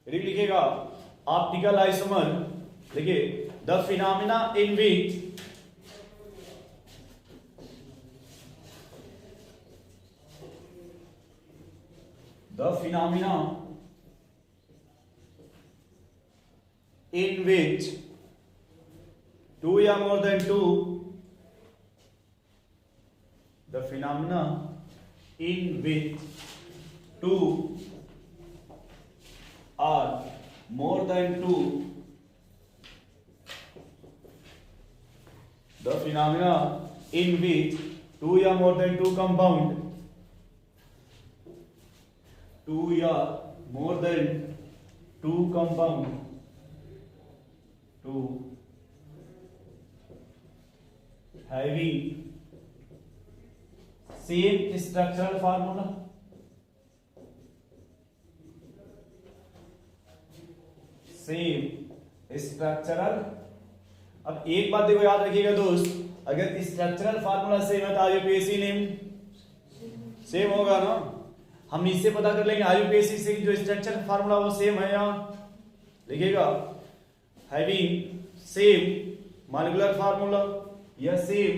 Reading लिखिएगा optical isomer, देखिए the phenomena in which the phenomena in which two या more than two, the phenomena in which two are more than two, the phenomena in which two या more than two compound, two या more than two compound, two having same structural formula, same structural. अब एक बात देखो याद रखिएगा दोस्त, अगर स्ट्रक्चरल फार्मूला सेम है तो आईयूपीएसी नेम सेम होगा ना। हम इससे पता कर लेंगे आईयूपीएसी से जो स्ट्रक्चरल फार्मूला वो सेम है या, लिखिएगा हैविंग सेम मॉलिक्यूलर फार्मूला या सेम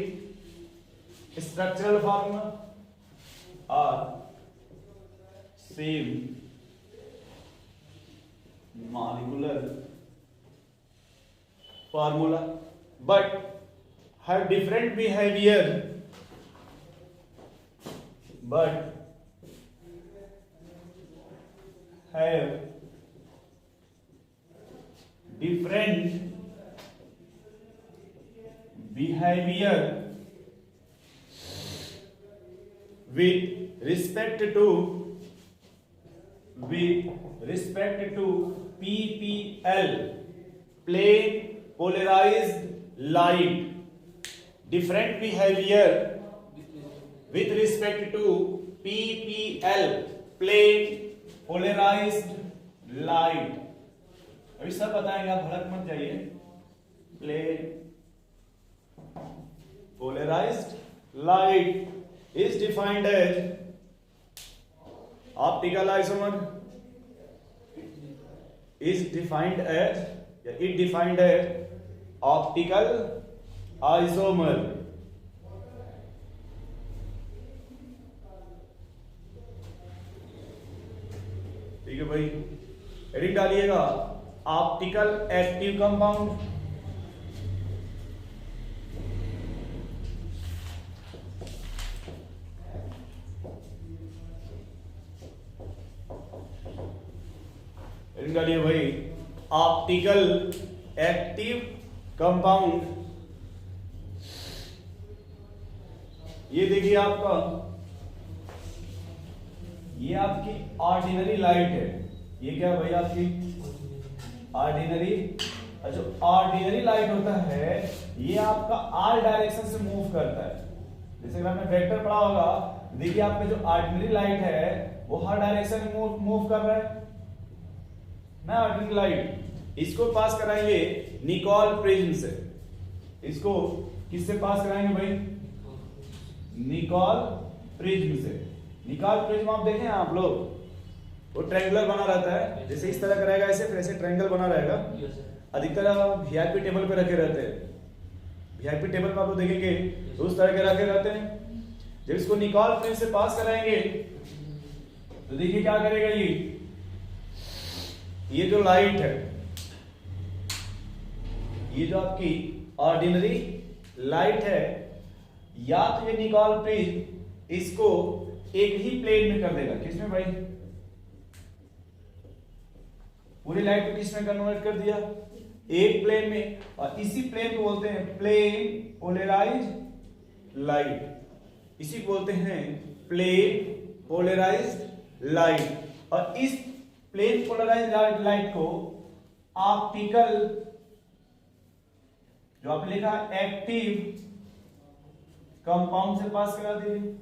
स्ट्रक्चरल फार्मूला और same molecular formula but have different behavior, but have different behavior with respect to PPL, plane polarized light. Different behavior with respect to PPL, plane polarized light. अभी सब बताएंगे, आप भड़क मत जाइए। Plane polarized light is defined as optical isomer, is defined as, it defined as optical isomer। ठीक है भाई, हेडिंग डालिएगा ऑप्टिकल एक्टिव कंपाउंड। डालिए भाई ऑप्टिकल एक्टिव कंपाउंड। ये देखिए आपका, ये आपकी ऑर्डिनरी लाइट है। ये क्या भाई आपकी ऑर्डिनरी, जो ऑर्डिनरी लाइट होता है ये आपका आर डायरेक्शन से मूव करता है। जैसे अगर आपने वेक्टर पढ़ा होगा, देखिए आपका जो ऑर्डिनरी लाइट है वो हर डायरेक्शन में मूव कर रहा है ना। ऑर्डिनरी लाइट इसको पास कराएंगे निकोल प्रिज्म से। इसको किससे पास कराएंगे भाई? निकोल प्रिज्म से। निकोल प्रिज्म आप देखें आप लोग, वो ट्रायंगुलर बना रहता है, जैसे इस तरह कराएगा ऐसे, फिर ऐसे ट्रायंगल बना रहेगा। अधिकतर वीआईपी टेबल पे रखे रहते हैं। वीआईपी टेबल पे आप लोग देखेंगे तो उस तरह के रखे रहते हैं। जब इसको निकोल प्रिज्म से पास कराएंगे तो देखिए क्या करेगा, ये जो लाइट है, ये जो आपकी ऑर्डिनरी लाइट है, या तो ये निकोल प्रिज्म इसको एक ही प्लेन में कर देगा। किसमें भाई? पूरी लाइट को किसमें कन्वर्ट कर दिया? एक प्लेन में। और इसी प्लेन को बोलते हैं प्लेन पोलराइज्ड लाइट। इसी को बोलते हैं प्लेन पोलराइज्ड लाइट। और इस प्लेन पोलराइज्ड लाइट को ऑप्टिकल, जो आपने लिखा एक्टिव कंपाउंड से पास करा दीजिए।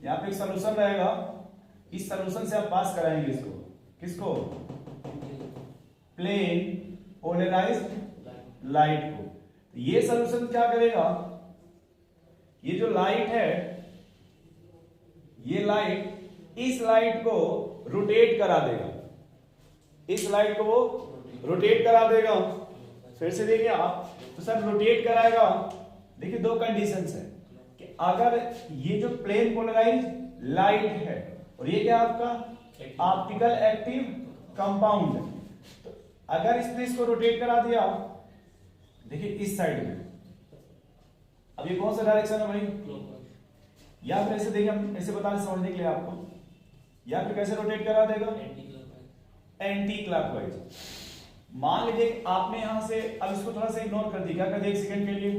यहां पे एक सॉल्यूशन रहेगा, इस सॉल्यूशन से आप पास कराएंगे इसको। किसको? प्लेन पोलराइज्ड लाइट को। ये सॉल्यूशन क्या करेगा, ये जो लाइट है, ये लाइट इस लाइट को रोटेट करा देगा, इस लाइट को वो रोटेट करा देगा। फिर से देखिए आप, तो सर रोटेट कराएगा। देखिए दो कंडीशंस है कि अगर ये जो प्लेन पोलराइज लाइट है और ये क्या आपका ऑप्टिकल एक्टिव कंपाउंड है, तो अगर इसने इसको रोटेट करा दिया, देखिए इस साइड में, अब ये कौन सा डायरेक्शन है भाई, या फिर ऐसे देखिए, हम ऐसे बता रहे समझने के लिए आपको, या फिर कैसे रोटेट करा देगा, एंटी क्लॉकवाइज। मान लीजिए आपने यहां से, अब इसको थोड़ा सा इग्नोर कर दिया, क्या कर दिया एक सेकंड के लिए,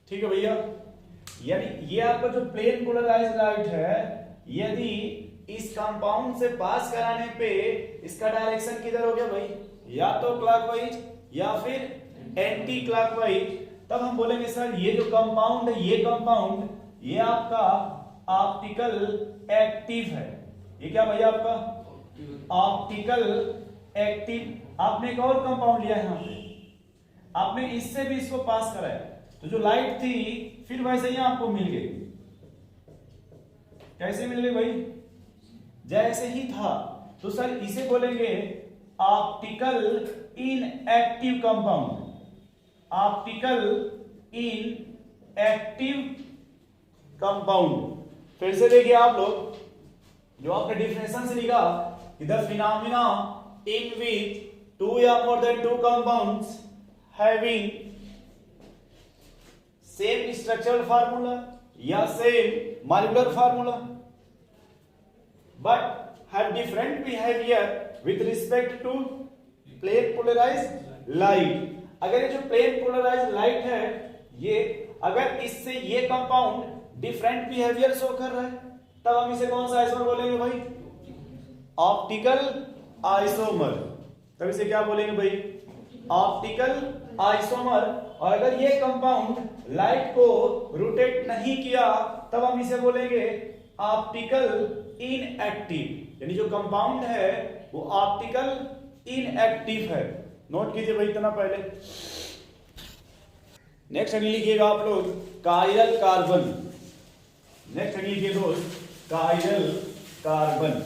ठीक है भैया। यानी ये आपका जो प्लेन पोलराइज लाइट है, यदि इस कंपाउंड से पास कराने पे इसका डायरेक्शन किधर हो गया भाई, या तो क्लॉकवाइज या फिर एंटी क्लॉकवाइज, तब हम बोलेंगे सर ये जो कंपाउंड है, ये कंपाउंड ये आपका ऑप्टिकल एक्टिव है। ये क्या भैया आपका ऑप्टिकल एक्टिव। आपने एक और कंपाउंड लिया है यहां पे, आपने इससे भी इसको पास कराया, तो जो लाइट थी फिर वैसे ही आपको मिल गई। कैसे मिल गई भाई, जैसे ही था। तो सर इसे बोलेंगे optical inactive compound, optical inactive compound. फिर से देखिए आप लोग, जो आपने डिफिनेशन से लिखा कि the phenomena in which two या more than two compounds having same structural formula या same molecular formula but have different behaviour with respect to plane polarised light. अगर ये जो प्लेन पोलराइज्ड लाइट है, ये अगर इससे ये कंपाउंड डिफरेंट बिहेवियर शो कर रहा है, तब हम इसे कौन सा आइसोमर बोलेंगे भाई, ऑप्टिकल आइसोमर। तब इसे क्या बोलेंगे भाई, ऑप्टिकल आइसोमर। और अगर ये कंपाउंड लाइट को रोटेट नहीं किया, तब हम इसे बोलेंगे ऑप्टिकल इनएक्टिव। यानी जो कंपाउंड है वो ऑप्टिकल इनएक्टिव है। नोट कीजिए भाई इतना पहले। नेक्स्ट अगली लिखिएगा आप लोग कायरल कार्बन। नेक्स्ट अगली लिखिए दोस्त कायरल कार्बन,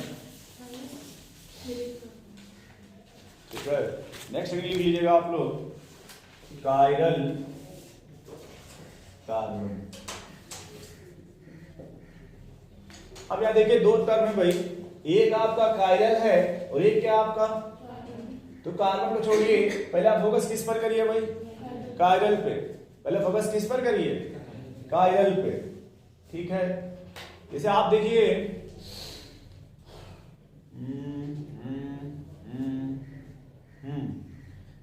ठीक है। नेक्स्ट अगली लिख लीजिएगा आप लोग कायरल कार्बन। अब यहां देखिए दो टर्म है भाई, एक आपका कायरल है और एक क्या आपका, तो कार्बन को छोड़िए, पहले आप फोकस किस पर करिए भाई, कायरल पे। पहले फोकस किस पर करिए, कायरल पे, ठीक है। जैसे आप देखिए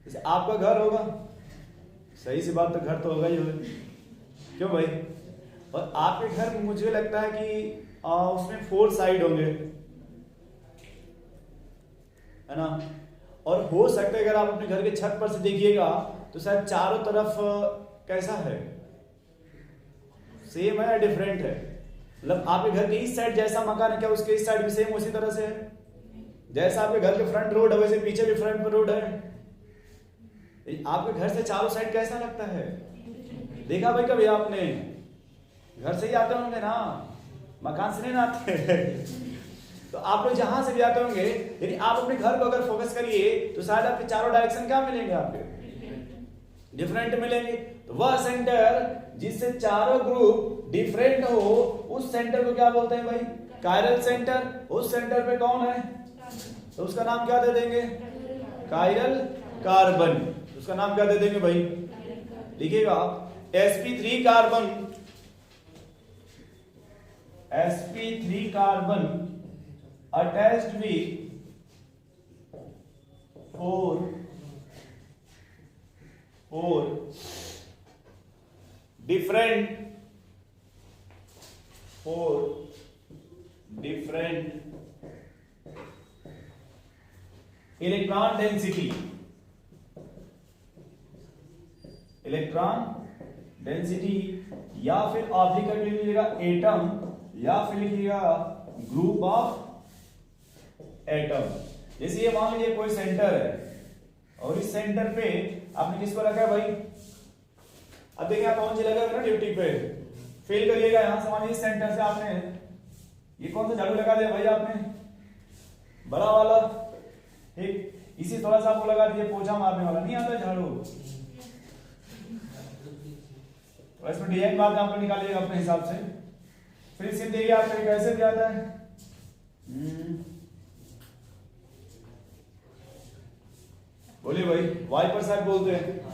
जैसे आपका घर होगा, सही सी बात, तो घर तो होगा ही होगा, क्यों भाई। और आपके घर में मुझे लगता है कि उसमें 4 साइड होंगे, है ना। और हो सकता है अगर आप अपने घर के छत पर से देखिएगा तो शायद चारों तरफ कैसा है, सेम है या डिफरेंट है। मतलब आपके घर के इस साइड जैसा मकान है, क्या उसके इस साइड भी सेम उसी तरह से है। जैसा आपके घर के फ्रंट रोड है, वैसे पीछे भी फ्रंट पर रोड है। आपके घर से चारों साइड कैसा लगता है, देखा भाई कभी आपने, घर से ही आते होंगे ना, मकान से नहीं ना आते तो आप लोग जहां से भी आते होंगे, यदि आप अपने घर को अगर फोकस करिए तो शायद आपके चारों डायरेक्शन क्या मिलेंगे, आपके डिफरेंट मिलेंगे। तो वह सेंटर जिससे चारों ग्रुप डिफरेंट हो, उस सेंटर को क्या बोलते हैं भाई, कायरल सेंटर। उस सेंटर पे कौन है, तो उसका नाम क्या दे देंगे, कायरल कार्बन। उसका नाम क्या दे देंगे भाई, लिखिएगा sp3 carbon, sp3 carbon attached with 4 different electron density, या फिर आप लिख कर लीजिएगा एटम, या फिर लिखिएगा ग्रुप ऑफ एटम। जैसे ये मान लीजिए कोई सेंटर है और इस सेंटर पे आपने किसको रखा है भाई, अब देखिए आप कौन सी लगा है ना ड्यूटी पे, फिल करिएगा। यहां से मान लीजिए सेंटर से आपने ये कौन सा झाड़ू लगा दिया भाई आपने? बड़ा वाला। ठीक, इसी थोड़ा सा आपको लगा दीजिए पोछा मारने वाला, नहीं आता झाड़ू। तो इसमें डिजाइन बाद में आप निकालिएगा अपने हिसाब से। फिर इसके देखिए आपको कैसे दिया जाता है। बोलिए भाई, वाइपर साइड बोलते हैं।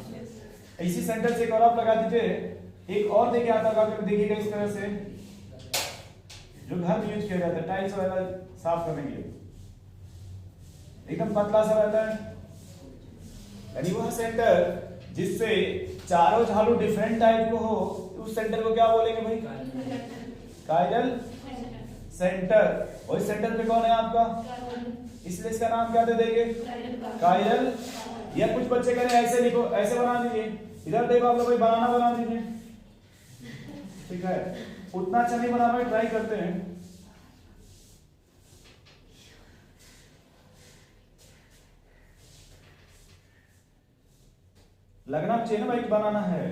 इसी सेंटर से एक और आप लगा दीजिए। एक और देखिए आता होगा, देखिएगा इस तरह से जो घर में यूज किया जाता है टाइल्स वगैरह साफ करने के लिए, एकदम पतला सा रहता है। यानी वह सेंटर जिससे चारों झाड़ू डिफरेंट टाइप को हो, तो उस सेंटर को क्या बोलेंगे भाई? Chiral centre. और इस सेंटर पे कौन है आपका? इसलिए इसका नाम क्या दे देंगे? काइरल। या कुछ बच्चे करें ऐसे लिखो, ऐसे बना दीजिए। इधर देखो आप लोग भाई, बनाना बना दीजिए। ठीक है, उतना अच्छा नहीं बना पाए, ट्राई करते हैं। लगना चाहिए ना भाई, बनाना है,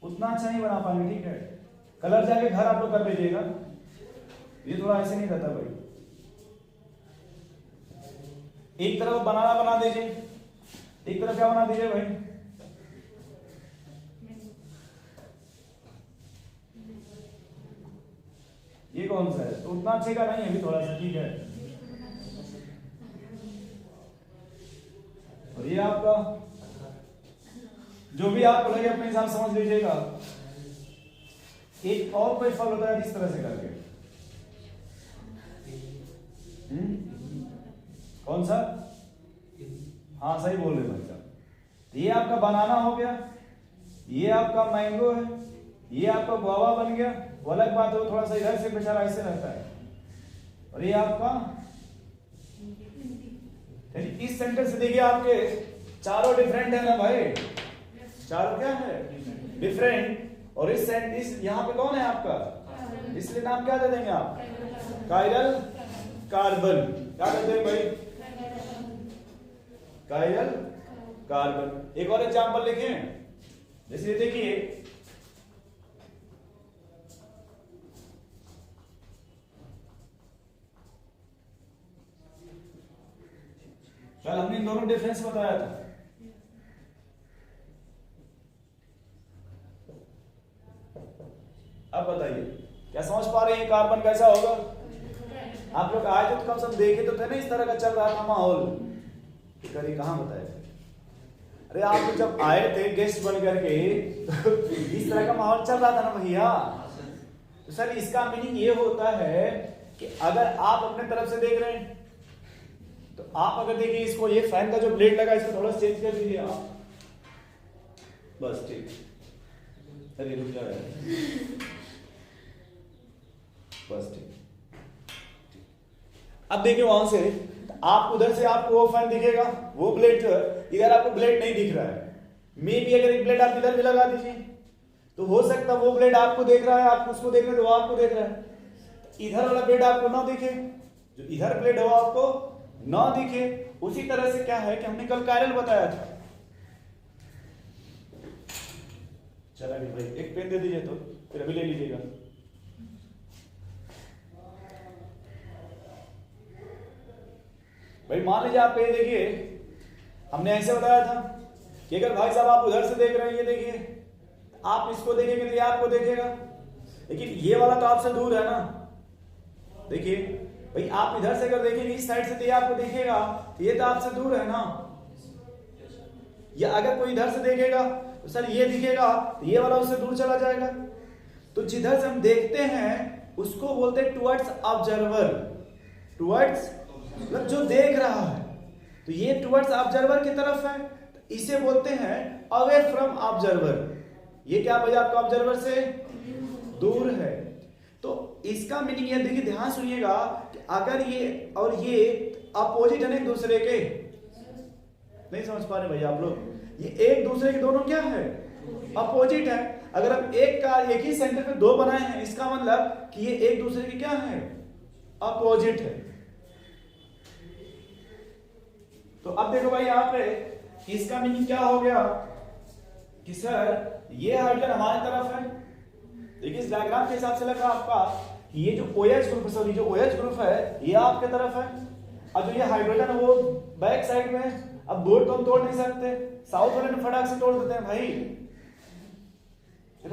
उतना अच्छा नहीं बना पाएंगे। ठीक है, कलर जाके घर आप लोग कर लीजिएगा, ये थोड़ा ऐसे नहीं रहता भाई। एक तरफ बनाना बना दीजिए, एक तरफ क्या बना दीजिए भाई? ये कौन सा है? तो उतना अच्छे का नहीं है अभी, थोड़ा सा। ठीक है, और ये आपका जो भी आपको लगे अपने हिसाब समझ लीजिएगा। एक और कोई फल होता है इस तरह से करके, कौन सा? हाँ सही बोल रहे भाई साहब। ये आपका बनाना हो गया, ये आपका मैंगो है, ये आपका गुआवा बन गया। वो अलग बात है, थोड़ा सा इधर से बेचारा ऐसे रहता है। और ये आपका, इस सेंटर से देखिए आपके चारों डिफरेंट है ना भाई, चारों क्या है? डिफरेंट। और इस यहाँ पे कौन है आपका? इसलिए नाम क्या दे देंगे आप? Chiral carbon. क्या कहते हैं भाई? Chiral carbon. एक और एग्जांपल लिखें, जैसे देखिए कल हमने इन दोनों डिफरेंस बताया था। अब बताइए क्या समझ पा रहे हैं कार्बन कैसा होगा? आप लोग आए तो कम से कम देखे तो थे ना, इस तरह का चल रहा था माहौल। करिए कहाँ बताए? अरे आप तो जब आए थे गेस्ट बन करके तो इस तरह का माहौल चल रहा था ना भैया। तो सर इसका मीनिंग ये होता है कि अगर आप अपने तरफ से देख रहे हैं तो आप अगर देखिए इसको, ये फैन का जो ब्लेड लगा इसको थोड़ा चेंज कर दीजिए आप, बस ठीक। अरे रुक जा रहा है, बस ठीक। अब देखिए वहां से आप उधर से आपको वो फैन दिखेगा, वो ब्लेड जो है, इधर आपको ब्लेड नहीं दिख रहा है। मे भी अगर एक ब्लेड आप इधर भी लगा दीजिए तो हो सकता है वो ब्लेड आपको देख रहा है, आप उसको देख रहे हैं तो वो आपको देख रहा है। इधर वाला ब्लेड आपको ना दिखे, जो इधर ब्लेड हो आपको ना दिखे। उसी तरह से क्या है कि हमने कल कायरल बताया था। चला नहीं भाई, एक पेन दे दीजिए तो फिर अभी ले लीजिएगा। भाई मान लीजिए आप ये देखिए, हमने ऐसे बताया था कि अगर भाई साहब आप उधर से देख रहे हैं, ये देखिए, आप इसको देखेंगे तो ये आपको देखेगा, लेकिन ये वाला तो आपसे दूर है ना। देखिए भाई, आप इधर से अगर देखेंगे इस साइड से तो ये आपको देखेगा, तो ये तो आपसे दूर है ना। या अगर कोई इधर से देखेगा तो सर ये दिखेगा, तो ये वाला उससे दूर चला जाएगा। तो जिधर से हम देखते हैं उसको बोलते हैं टुवर्ड्स ऑब्जर्वर। टुवर्ड्स मतलब जो देख रहा है, तो ये टुवर्ड्स ऑब्जर्वर की तरफ है, तो इसे बोलते हैं अवे फ्रॉम ऑब्जर्वर। ये क्या भाई आपका ऑब्जर्वर से दूर है। तो इसका मीनिंग ये देखिए, ध्यान सुनिएगा कि अगर ये और ये अपोजिट है एक दूसरे के, नहीं समझ पा रहे भैया आप लोग? ये एक दूसरे के दोनों क्या है? अपोजिट है। अगर हम एक ही सेंटर पे दो बनाए हैं, इसका मतलब कि ये एक दूसरे के क्या है? अपोजिट है। तो अब देखो भाई यहाँ पे इसका मीनिंग क्या हो गया कि सर ये हाइड्रोजन हमारी तरफ है। देखिए इस डायग्राम के हिसाब से लगा आपका कि ये जो OH ग्रुप है, सॉरी जो OH ग्रुप है ये आपके तरफ है, और जो ये हाइड्रोजन है वो बैक साइड में है। अब बोर्ड तो हम तोड़ नहीं सकते, साउथ वाले ने फटाक से तोड़ देते हैं भाई।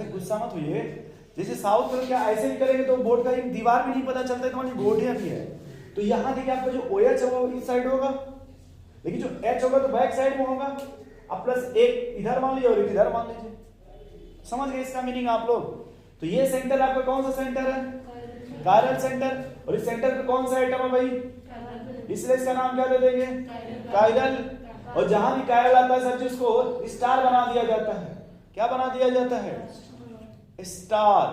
गुस्सा मत होइए, जैसे साउथ वाले क्या ऐसे भी करेंगे तो बोर्ड का एक दीवार भी नहीं पता चलता कि बोर्ड है। तो यहाँ देखिए आपका जो OH है वो इस साइड होगा, लेकिन जो H होगा तो बैक साइड में होगा। अब प्लस एक इधर मान लीजिए और एक इधर मान लीजिए, समझ गए इसका मीनिंग आप लोग। तो ये सेंटर आपका कौन सा सेंटर है? Chiral centre. और इस सेंटर पे कौन सा आइटम है भाई? इसलिए इसका नाम क्या दे देंगे? कायरल। और जहां भी कायरल आता है सर जिसको स्टार बना दिया जाता है। क्या बना दिया जाता है? स्टार।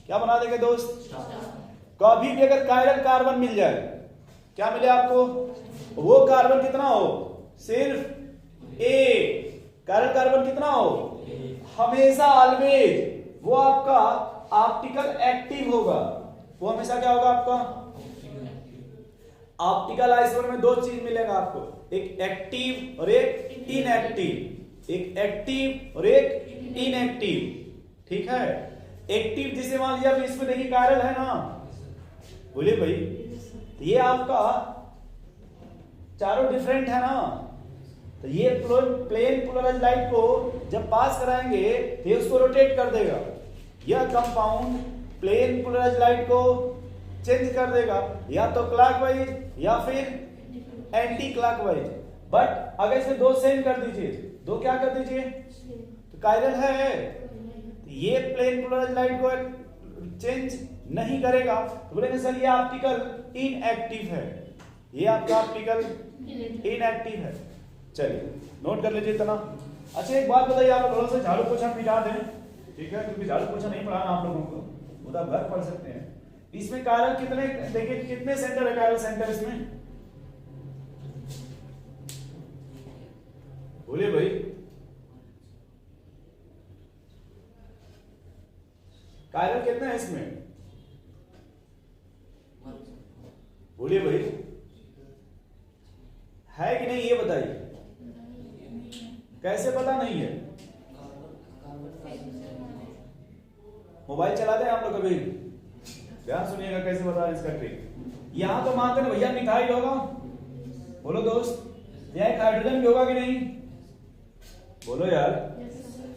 क्या बना देंगे दोस्त? कभी भी अगर कायरल कार्बन मिल जाए, क्या मिले आपको? वो कार्बन कितना हो? सिर्फ एक। कायरल कार्बन कितना हो? हमेशा ऑलवेज वो आपका ऑप्टिकल एक्टिव होगा। वो हमेशा क्या होगा आपका? ऑप्टिकल आइसोमर में दो चीज मिलेगा आपको, एक एक्टिव और एक इनएक्टिव। एक एक्टिव और एक इनएक्टिव, ठीक है। एक्टिव जिसे मान लिया इसमें देखिए कायरल है ना, बोलिए भाई, तो ये आपका चारों डिफरेंट है ना। तो ये प्लेन पोलराइज्ड लाइट को जब पास कराएंगे तो ये उसको रोटेट कर देगा। यह कंपाउंड प्लेन पोलराइज्ड लाइट को चेंज कर देगा, या तो क्लॉकवाइज या फिर एंटी क्लॉकवाइज। बट अगर इसे दो सेम कर दीजिए, दो क्या कर दीजिए, तो कायरल है, तो ये प्लेन पोलराइज्ड लाइट को चेंज नहीं करेगा, तो बोलेंगे सर ये ऑप्टिकल इनएक्टिव है, ये आपका ऑप्टिकल इनएक्टिव है। चलिए नोट कर लीजिए इतना। अच्छा एक बात बताइए, आप थोड़ा सा झाड़ू पोछा मिटा दें, ठीक है, क्योंकि झाड़ू पोछा नहीं पढ़ाना आप लोगों को, वो तो आप घर पढ़ सकते हैं। इसमें कायरल कितने, देखिए कितने सेंटर है कायरल सेंटर इसमें, बोलिए भाई। कायरल कितने है इसमें, बोलिए भाई, है कि नहीं ये बताइए। कैसे पता नहीं है? मोबाइल चलाते हैं आप लोग कभी? ध्यान सुनिएगा कैसे बता रहे हैं इसका ट्रिक। यहां तो मानते हैं भैया मिथाइल होगा, बोलो दोस्त। यह एक हाइड्रोजन भी होगा कि नहीं, बोलो यार।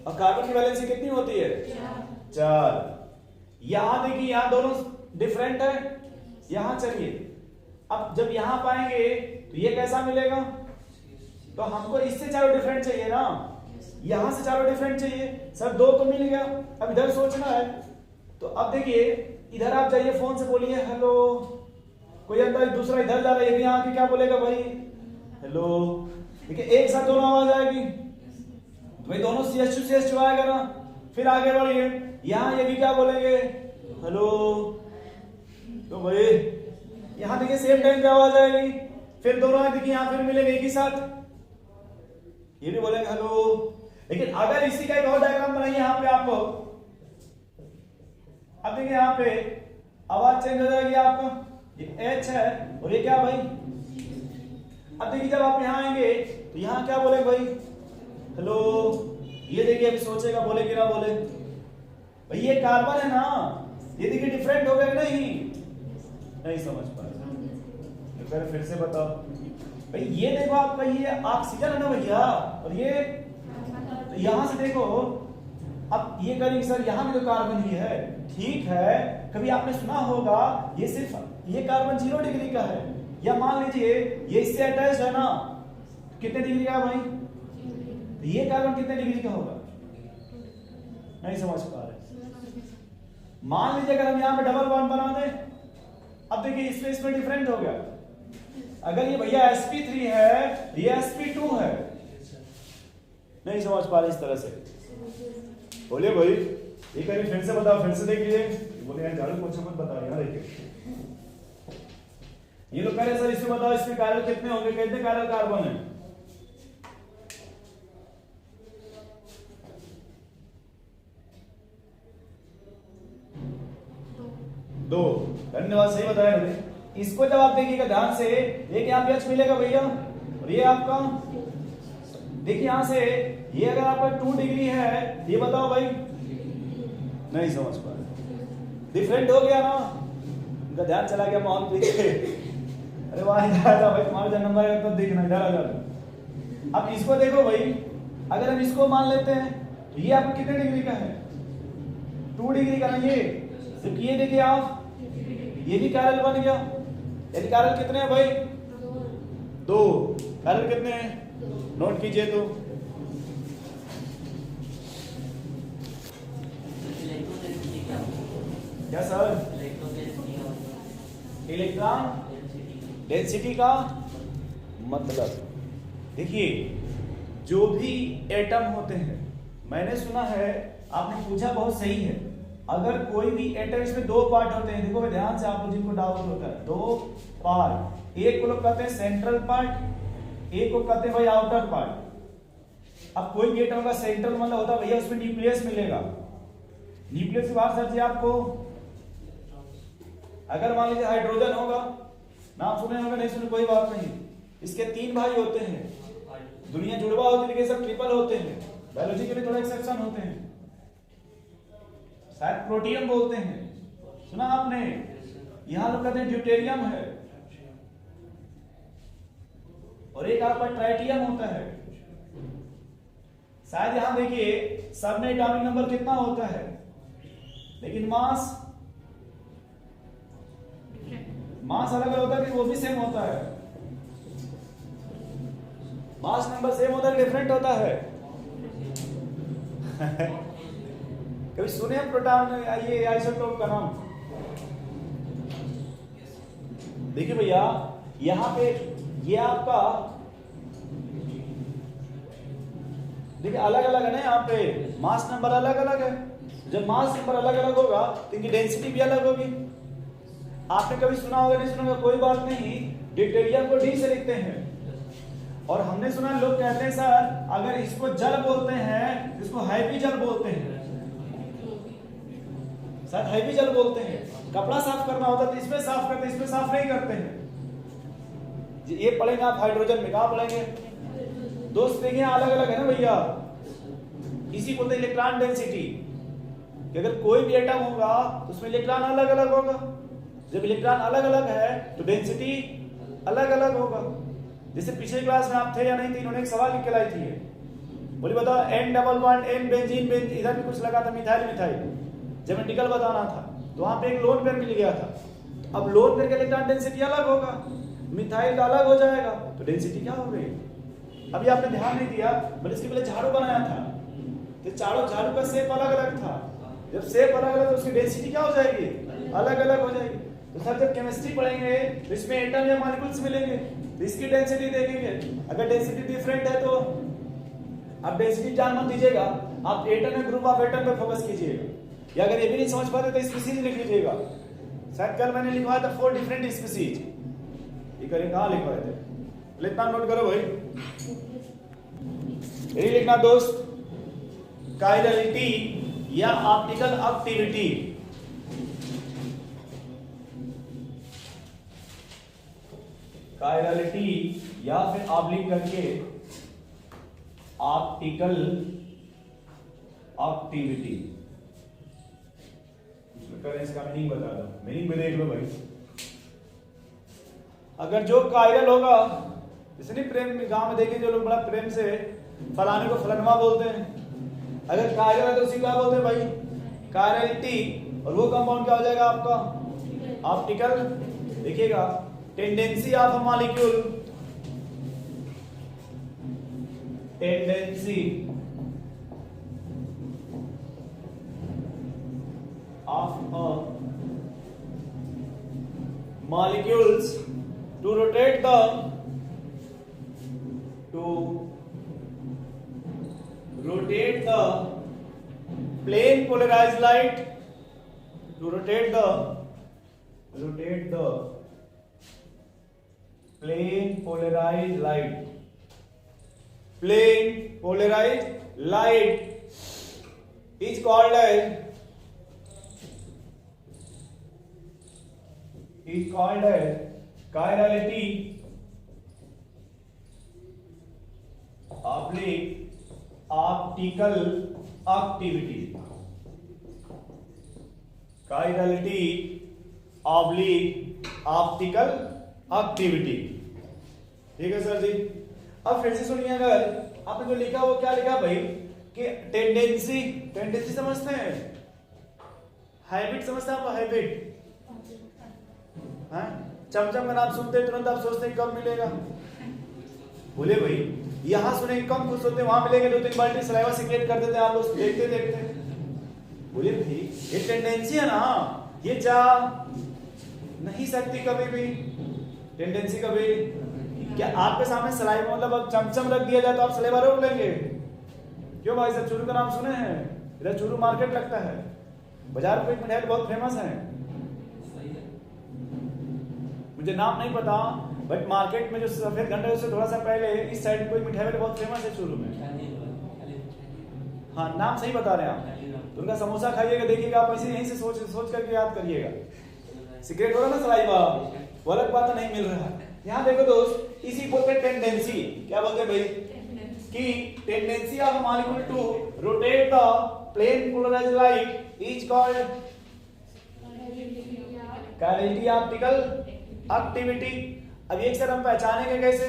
और कार्बन की वैलेंसी कितनी होती है? 4। यहां देखिए यहां दोनों डिफरेंट है, यहां चलिए अब जब यहां पाएंगे तो ये कैसा मिलेगा? तो हमको इससे चारों डिफरेंट चाहिए ना, यहां से चारों डिफरेंट चाहिए। सर दो तो मिल गया, अब इधर सोचना है। तो अब देखिए इधर आप जाइए, फोन से बोलिए हेलो, कोई अंदर दूसरा इधर जा रहा है, ये भी आके क्या बोलेगा भाई? हेलो। देखिए एक साथ दोनों आवाज आएगी, तो भाई दोनों CH2 आएगा ना। फिर आगे बढ़िए, यहां ये भी क्या बोलेंगे? हेलो। तो भाई यहां देखिए सेम टाइम पे आवाज आएगी, फिर दोनों देखिए यहां फिर मिलेंगे एक ही साथ, ये भी बोलेंगे हेलो। लेकिन अगर इसी का एक और डायग्राम बनाइए यहां पे आपको, अब देखिए यहां पे आवाज चेंज हो जाएगी आपको, ये H है और ये क्या भाई? अब देखिए जब आप यहां आएंगे तो यहां क्या बोले भाई? हेलो। ये देखिए अभी सोचेगा बोले कि ना बोले। भाई ये कार्बन है ना, ये देखिए डिफरेंट हो गया कि नहीं समझ पा रहे? फिर से बताओ भाई, ये देखो आपका ये ऑक्सीजन है ना भैया, और ये तो यहां से देखो, अब ये करेंगे सर यहां भी तो कार्बन ही है, ठीक है। कभी आपने सुना होगा ये सिर्फ ये कार्बन 0 डिग्री का है, या मान लीजिए ये इससे अटैच है ना, कितने डिग्री का भाई? तो ये कार्बन कितने डिग्री का होगा? नहीं समझ पा रहे? मान लीजिए अगर हम यहां पे डबल बॉन्ड बना दें, अब देखिए इसमें डिफरेंट हो गया। अगर ये भैया sp3 है, ये sp2 है, नहीं समझ पा रहे इस तरह से, बोलिए भाई। एक बार फिर से बताओ, फिर से देख लीजिए। बोले यार झाड़ू पोछा मत बता यार। देखिए ये लोग कह रहे सर इसमें बताओ इसमें कायरल कितने होंगे, कितने कायरल कार्बन है? दो। धन्यवाद, सही बताया मैंने। इसको जब आप देखिएगा ध्यान से, एक यहाँ पे H मिलेगा भैया, और ये आपका देखिए यहां से ये अगर आपका 2 डिग्री है, ये बताओ भाई। नहीं समझ पा रहे, डिफरेंट हो गया ना। उनका ध्यान चला गया माहौल पीछे। अरे वाह था भाई, तुम्हारा जब नंबर है तो देखना इधर आ जाओ। अब इसको देखो भाई, अगर हम इसको मान लेते हैं तो ये आपको कितने डिग्री का है? 2 डिग्री का ना ये। जबकि ये देखिए आप, ये भी पैरेलल बन गया। यानी पैरेलल कितने हैं भाई? 2। पैरेलल कितने हैं? नोट कीजिए तो। क्या सर? इलेक्ट्रॉन डेंसिटी का मतलब, देखिए जो भी एटम होते हैं, मैंने सुना है, आपने पूछा बहुत सही है, अगर कोई भी एटम, इसमें 2 पार्ट होते हैं। देखो ध्यान से, आप लोग जिनको डाउट होता है, 2 पार्ट, एक को लोग कहते हैं सेंट्रल पार्ट, एक को कहते हैं भाई आउटर पार्ट। अब कोई भी एटम का सेंट्रल मतलब होता है भैया उसमें न्यूक्लियस मिलेगा। न्यूक्लियस की बात सर जी आपको, अगर मान लीजिए हाइड्रोजन होगा, नाम सुने होगा, नहीं सुने कोई बात नहीं, इसके 3 भाई होते हैं, दुनिया जुड़वा होती है, सब ट्रिपल होते हैं, बायोलॉजी के लिए थोड़ा एक्सेप्शन होते हैं, शायद प्रोटियम बोलते हैं, सुना आपने? यहां लोग कहते हैं ड्यूटेरियम है, और एक आपका ट्राइटियम होता है। शायद यहां देखिए सब में एटॉमिक नंबर कितना होता है, लेकिन मास अलग अलग होता है कि वो भी सेम होता है? मास नंबर सेम होता है, डिफरेंट होता है। कभी सुने प्रोटॉन, ये आइसोटोप का नाम? देखिए भैया यहां पे ये आपका, देखिए अलग अलग है ना, यहाँ पे मास नंबर अलग अलग है। जब मास नंबर अलग अलग होगा तो इनकी डेंसिटी भी अलग होगी। आपने कभी सुना होगा, नहीं सुना होगा, कोई बात नहीं, ड्यूटेरियम को डी से लिखते हैं। और हमने सुना लोग कहते हैं सर अगर इसको जल बोलते हैं, इसको हैवी जल बोलते हैं, सर हैवी जल बोलते हैं। कपड़ा साफ करना होता तो इसमें साफ करते, इसमें साफ नहीं करते हैं। ये पढ़ेंगे आप हाइड्रोजन में, कहां पढ़ेंगे दोस्त? देखिए अलग अलग है ना भैया, इसी बोलते हैं इलेक्ट्रॉन डेंसिटी, कि अगर कोई भी एटम होगा तो उसमें इलेक्ट्रॉन अलग अलग होगा। जब इलेक्ट्रॉन अलग अलग है तो डेंसिटी अलग अलग होगा। जैसे पिछले क्लास में आप थे या नहीं थे, इन्होंने एक सवाल लिख के लाई थी, बोली बताओ N double bond N benzene, इधर भी कुछ लगा था मिथाइल मिथाइल, ज्योमेट्रिकल बताना था, तो वहां पे एक लोन पेयर मिल गया था। अब लोन पेयर का इलेक्ट्रॉन डेंसिटी अलग होगा, मिथाइल का अलग हो जाएगा, तो डेंसिटी क्या हो गई? अभी आपने ध्यान नहीं दिया, मैंने इसके पहले झाड़ू बनाया था, तो झाड़ू का शेप अलग अलग था। जब शेप अलग अलग तो उसकी डेंसिटी क्या हो जाएगी? अलग अलग हो जाएगी। तो सर जब केमिस्ट्री पढ़ेंगे तो इसमें एटम या मॉलिक्यूल्स मिलेंगे, तो इसकी डेंसिटी देखेंगे। अगर डेंसिटी डिफरेंट है तो आप डेंसिटी जान मत दीजिएगा, आप एटम में ग्रुप ऑफ एटम पे फोकस कीजिएगा। या अगर ये भी नहीं समझ पाते तो स्पीसीज लिख लीजिएगा। शायद कल मैंने लिखवाया था 4 डिफरेंट स्पीसीज, ये करें कहां लिखवाए थे, लिखना नोट करो भाई, यही लिखना दोस्त। काइरलिटी या ऑप्टिकल एक्टिविटी, काइरलिटी या फिर ऑब्लिक करके ऑप्टिकल एक्टिविटी, इसका मीनिंग बता दो, मीनिंग भी देख लो भाई। अगर जो कायरल होगा, जैसे नहीं प्रेम गांव में देखें जो लोग बड़ा प्रेम से फलाने को फलनवा बोलते हैं, अगर कायरल है तो उसी क्या बोलते हैं भाई? कायरलिटी। और वो कंपाउंड क्या हो जाएगा आपका? ऑप्टिकल। देखिएगा tendency of a molecule, tendency of molecules to rotate the plane polarized light, to rotate the plane polarized light is called as chirality oblique optical activity, chirality oblique optical activity. ठीक है sir जी। अब फिर से सुनिए, अगर आपने जो लिखा वो क्या लिखा भाई कि टेंडेंसी, टेंडेंसी समझते हैं, हैबिट समझते हैं आप, हैबिट, हाँ चमचम का नाम सुनते हैं तुरंत आप सोचते हैं कब मिलेगा, बोले भाई यहां सुने कम खुश होते हैं, वहां मिलेंगे 2-3 बाल्टी सलाइवा सिक्रेट कर देते हैं आप लोग देखते देखते। बोले भाई ये टेंडेंसी है ना, ये जा नहीं सकती कभी भी, टेंडेंसी कभी। क्या आपके सामने सलाइवा मतलब अब चमचम रख दिया जाए तो आप सलाइवा रोक लेंगे? क्यों भाई साहब, चूरू का नाम सुने हैं? इधर चूरू मार्केट लगता है, बाजार में मिठाई बहुत फेमस है, मुझे नाम नहीं पता, बट मार्केट में जो सफेद घंटा उससे थोड़ा सा पहले इस साइड कोई मिठाई वाली बहुत फेमस है चूरू में। हाँ नाम सही बता रहे हैं आप, तो उनका समोसा खाइएगा, देखिएगा आप ऐसे यहीं से सोच करके याद करिएगा। सिगरेट होगा ना सलाइवा, वो अलग बात नहीं मिल रहा। यहाँ देखो दोस्त, इसी बोलते हैं टेंडेंसी। क्या बोलते हैं भाई कि tendency of molecule to rotate the plane polarised light is called chirality optical activity. अब एक सर हम पहचानेंगे कैसे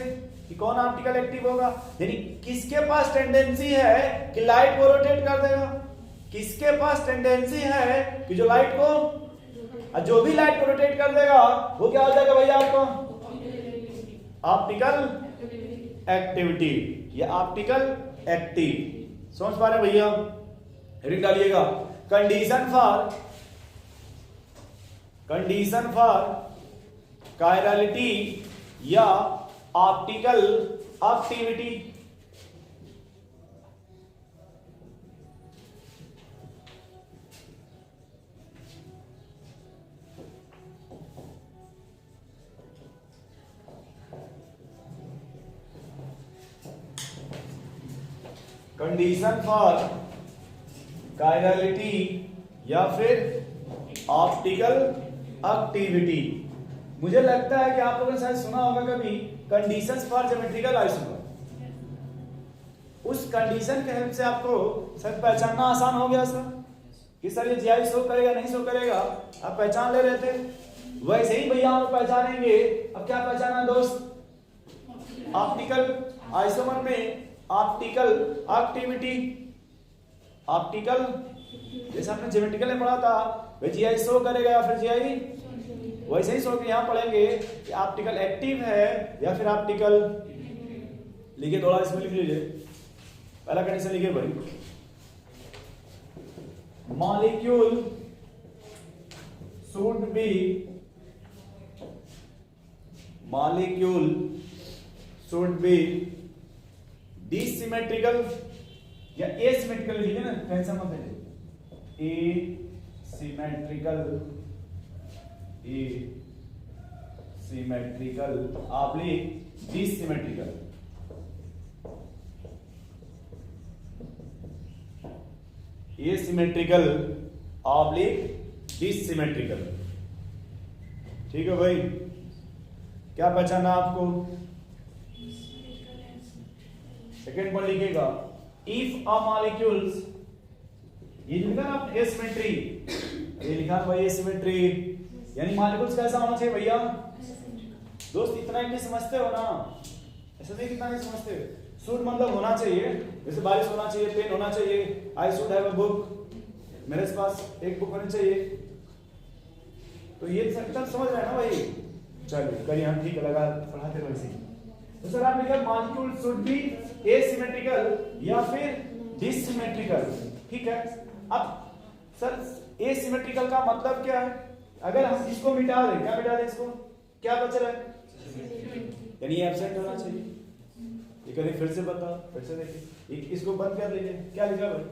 कि कौन ऑप्टिकल एक्टिव होगा, यानी किसके पास टेंडेंसी है कि लाइट को रोटेट कर देगा, किसके पास टेंडेंसी है कि जो लाइट को, जो भी लाइट को रोटेट कर देगा वो क्या हो जाएगा भैया आपको, ऑप्टिकल एक्टिविटी या ऑप्टिकल एक्टिव। समझ पा रहे भैया? हेडिंग डालिएगा, कंडीशन फॉर कायरलिटी या optical activity. Condition for chirality या फिर ऑप्टिकल एक्टिविटी। मुझे लगता है कि आप लोगों ने शायद सुना होगा कभी कंडीशंस फॉर ज्योमेट्रिकल आइसोमर। उस कंडीशन के हेल्प से आपको शायद पहचानना आसान हो गया सर कि सर ये जीआई शो करेगा नहीं शो करेगा, आप पहचान ले रहे थे। वैसे ही भैया हम पहचानेंगे। अब क्या पहचाना दोस्त, ऑप्टिकल आइसोमर में ऑप्टिकल एक्टिविटी, ऑप्टिकल जैसे आपने ज्योमेट्रिकल में पढ़ा था वे जीआई शो करेगा या फिर जीआई, वैसे ही शो के यहां पढ़ेंगे कि ऑप्टिकल एक्टिव है या फिर ऑप्टिकल। लिखिए थोड़ा इसमें लिख लीजिए, पहला कंडीशन लिखिए भाई, molecule should be, molecule should be dissymmetrical या एसिमेट्रिकल लिखिए ना, टेंशन मत लीजिए, asymmetrical, asymmetrical oblique dissymmetrical. Asymmetrical oblique dissymmetrical. ठीक है भाई, क्या पहचाना आपको? सेकेंड पॉइंट लिखिएगा, इफ अ मॉलिक्यूल्स, ये लिखा ना आप एसिमेट्री, ये लिखा भाई एसिमेट्री, यानी मॉलिक्यूल्स कैसा होना चाहिए भैया? दोस्त इतना इंग्लिश समझते हो ना, ऐसा नहीं कितना नहीं समझते। शुड मतलब होना चाहिए, जैसे बारिश होना चाहिए, पेन होना चाहिए, I should have a book, मेरे पास एक बुक होनी चाहिए। तो ये सब समझ रहे हैं ना भाई? चलिए करिए, हम ठीक लगा पढ़ाते वैसे ही। तो सर आप लिखिए मॉलिक्यूल शुड बी एसिमेट्रिकल या फिर डिसिमेट्रिकल। ठीक है, अब सर एसिमेट्रिकल का मतलब क्या है? अगर हम इसको मिटा दें, क्या मिटा दें इसको, क्या बच रहा है? यानी एब्सेंट होना चाहिए। ये करें फिर से बता, फिर से देखिए, इसको बंद कर दीजिए, क्या लिखा भाई?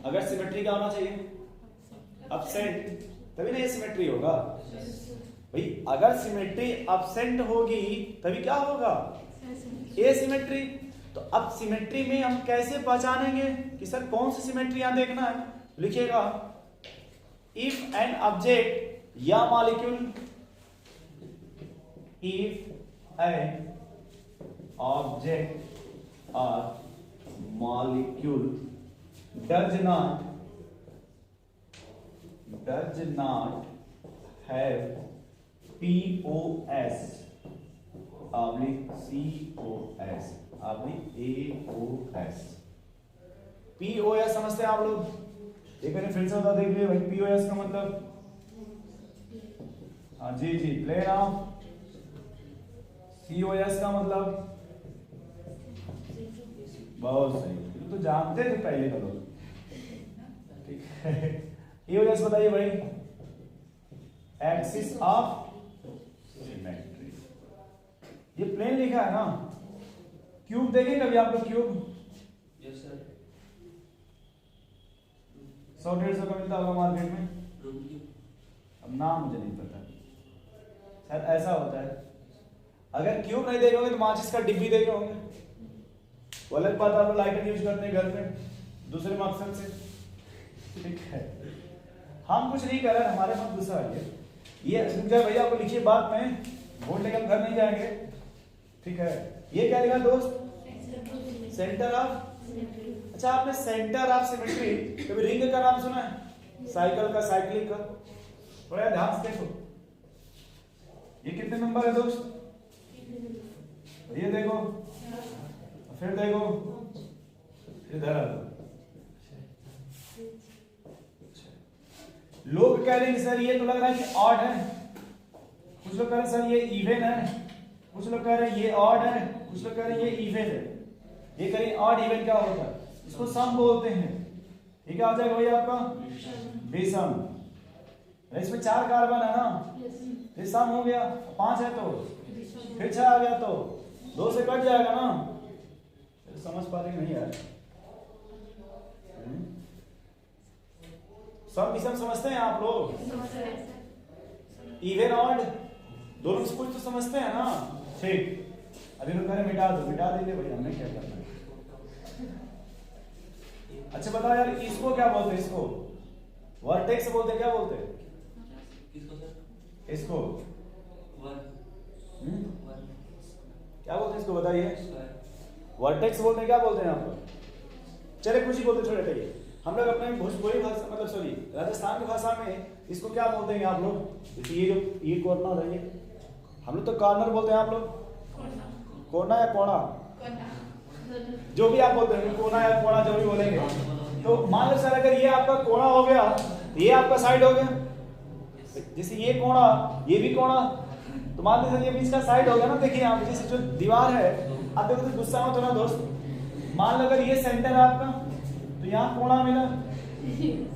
अगर सिमेट्री का होना चाहिए एब्सेंट, तभी ना ये सिमेट्री होगा भाई। अगर सिमेट्री एब्सेंट होगी तभी क्या होगा? एसिमेट्री। तो अब सिमेट्री में हम कैसे पहचानेंगे कि सर कौन सी सिमेट्री यहां देखना है? लिखिएगा, इफ एन ऑब्जेक्ट या मॉलिक्यूल, इफ एन ऑब्जेक्ट और molecule does not have POS oblique COS oblique AOS। POS समझते हैं आप लोग? एक बार फिर से बता देखिए भाई, POS का मतलब, हाँ जी जी, प्लेन ऑफ। COS का मतलब, बहुत सही, तो जानते थे पहले का लोग, ठीक है। EOS बताइए भाई, एक्सिस ऑफ सिमेट्री। ये प्लेन लिखा है ना। क्यूब देखे कभी आप लोग? क्यूब 100-150 का मिलता होगा मार्केट में। अब नाम मुझे नहीं पता, शायद ऐसा होता है। अगर क्यूब नहीं देखे होंगे तो माचिस का डिब्बी देखे होंगे, वो अलग बात, आप लाइटर यूज करते हैं घर में दूसरे मकसद से, ठीक है। हम कुछ नहीं कर रहे, हमारे पास गुस्सा आइए। ये रुक जाए भैया, आपको लिखिए बात में, बोर्ड लेकर घर नहीं जाएंगे, ठीक है। ये क्या लिखा दोस्त? Centre of. अच्छा, आपने सेंटर ऑफ सिमेट्री कभी रिंग का नाम सुना है? साइकिल का, साइक्लिक का? थोड़ा ध्यान से देखो, ये कितने नंबर है दोस्त? ये देखो, फिर देखो, इधर आ। लोग कह रहे हैं सर ये तो लग रहा है कि ऑड है, कुछ लोग कह रहे हैं सर ये इवन है, कुछ लोग कह रहे हैं ये ऑड है, कुछ लोग कह रहे हैं ये इवन है। ये करें ऑड इवन क्या होता है? इसको सम बोलते हैं, ठीक है। आ जाएगा भैया आपका विषम। इसमें 4 कार्बन है ना, फिर सम हो गया, 5 है तो फिर 6 आ गया तो 2 से कट जाएगा ना। समझ पा रहे नहीं यार? सम विषम समझते हैं आप लोग? इवन ऑड दोनों से कुछ तो समझते हैं ना, ठीक। अभी लोग कह रहे मिटा दो, मिटा दीजिए भाई, हमने क्या करना है। अच्छा बताओ यार, इसको क्या बोलते हैं? इसको वर्टेक्स बोलते हैं, क्या बोलते हैं इसको? क्या बोलते हैं इसको, बताइए। वर्टेक्स बोलते हैं, क्या बोलते हैं आपको? चले कुछ ही बोलते, छोड़े कहिए। हम लोग अपने भोजपुरी भाषा, मतलब सॉरी राजस्थान की भाषा में इसको क्या बोलते हैं आप लोग? ये जो ये कॉर्नर है, ये हम लोग तो कॉर्नर बोलते हैं, आप लोग कोना या कोना, जो भी आप बोलते हैं, कोना या कोना जो भी बोलेंगे। तो मान लो सर, अगर ये आपका कोना हो गया, ये आपका साइड हो गया, जैसे ये कोना, ये भी कोना, तो मान लो सर ये बीच का साइड हो गया ना। देखिए आप, जैसे जो दीवार है, अब देखो तो गुस्सा मत होना दोस्त। मान लो अगर ये सेंटर है आपका, तो यहाँ कोना मिला,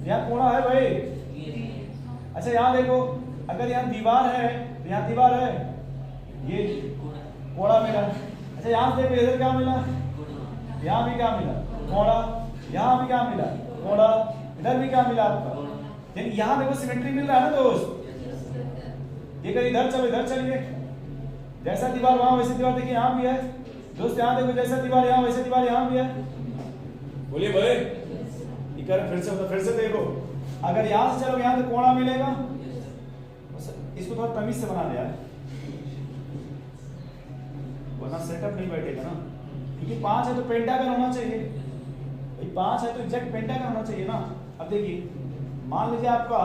यहाँ कोना है भाई। अच्छा यहाँ देखो, अगर यहाँ दीवार है तो यहाँ दीवार है, ये कोना मिला। अच्छा यहाँ देखो, इधर क्या मिला, यहाँ भी क्या मिला, कोना, यहाँ भी क्या मिला, कोना, इधर भी क्या मिला आपका। लेकिन यहाँ देखो सिमेट्री मिल रहा है ना दोस्त। ये कहीं इधर चलो, इधर चलिए, जैसा दीवार वहां वैसे दीवार देखिए यहाँ भी है दोस्त। यहाँ देखो, जैसा दीवार यहाँ वैसे दीवार यहाँ भी है। बोलिए भाई, फिर से देखो, अगर यहां से चलो यहाँ तो कोना मिलेगा। इसको थोड़ा तमीज से बना दिया है, वरना सेटअप नहीं बैठेगा ना। क्योंकि 5 है तो पेंटागन होना चाहिए भाई, 5 है तो एग्जैक्ट पेंटागन होना चाहिए ना। अब देखिए, मान लीजिए आपका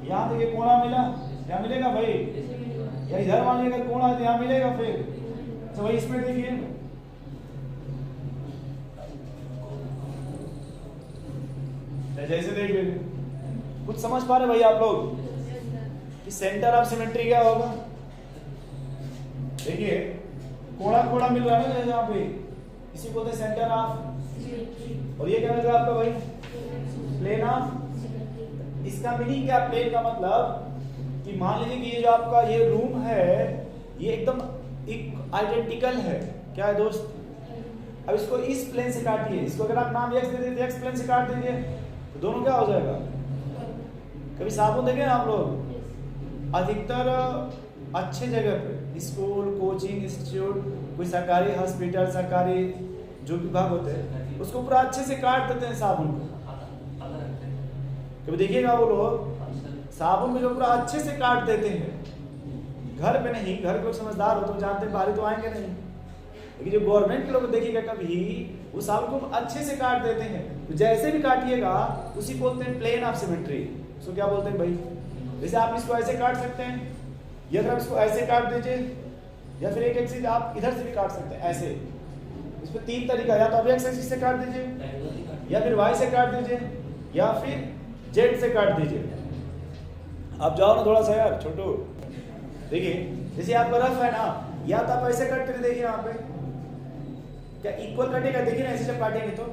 यहाँ देखिए कोना मिला, क्या मिलेगा भाई, या इधर मान लीजिए अगर कोना है तो यहाँ मिलेगा फिर। तो भाई इसमें देखिए, जैसे देख लीजिए, कुछ समझ पा रहे भाई आप लोग कि सेंटर ऑफ सिमेट्री क्या होगा? देखिए कोड़ा कोड़ा मिल रहा है ना यहाँ पे, इसी को बोलते हैं सेंटर ऑफ। और ये क्या मिल रहा है आपका भाई? Plane of. इसका मीनिंग क्या? प्लेन का मतलब कि मान लीजिए कि ये जो आपका ये रूम है, ये एकदम आइडेंटिकल है। क्या है दोस्त? अब इसको इस प्लेन से काटिए, इसको अगर आप नाम एक्स दे देते, एक्स प्लेन से काट दीजिए, तो दोनों क्या हो जाएगा? कभी साबुन देखे ना आप लोग? अधिकतर अच्छे जगह पे, स्कूल, कोचिंग इंस्टीट्यूट, कोई सरकारी हॉस्पिटल, सरकारी जो विभाग होते हैं, उसको पूरा अच्छे से काट देते हैं साबुन को। कभी देखिएगा वो लोग साबुन को जो पूरा अच्छे से काट देते हैं। घर पे नहीं, घर के लोग समझदार हो तो जानते हैं, बाहरी तो आएंगे नहीं। लेकिन जो गवर्नमेंट के लोग देखिएगा कभी, वो साबुन को अच्छे से काट देते हैं। तो जैसे भी काटिएगा उसी बोलते हैं प्लेन ऑफ सिमेट्री। उसको क्या बोलते हैं भाई? जैसे आप इसको ऐसे काट सकते हैं, या फिर आप इसको ऐसे काट दीजिए, या फिर एक एक्सिस आप इधर से भी काट सकते हैं ऐसे। इसमें तीन तरीका, या तो आप एक्स एक्सिस से काट दीजिए, या फिर वाई से काट दीजिए, या फिर जेड से काट दीजिए। आप जाओ ना थोड़ा सा यार छोटू। देखिए जैसे आपका रफ है ना, या तो आप ऐसे कट कर देखिए, यहाँ पे क्या इक्वल कटेगा, देखिए ना ऐसे जब काटेंगे तो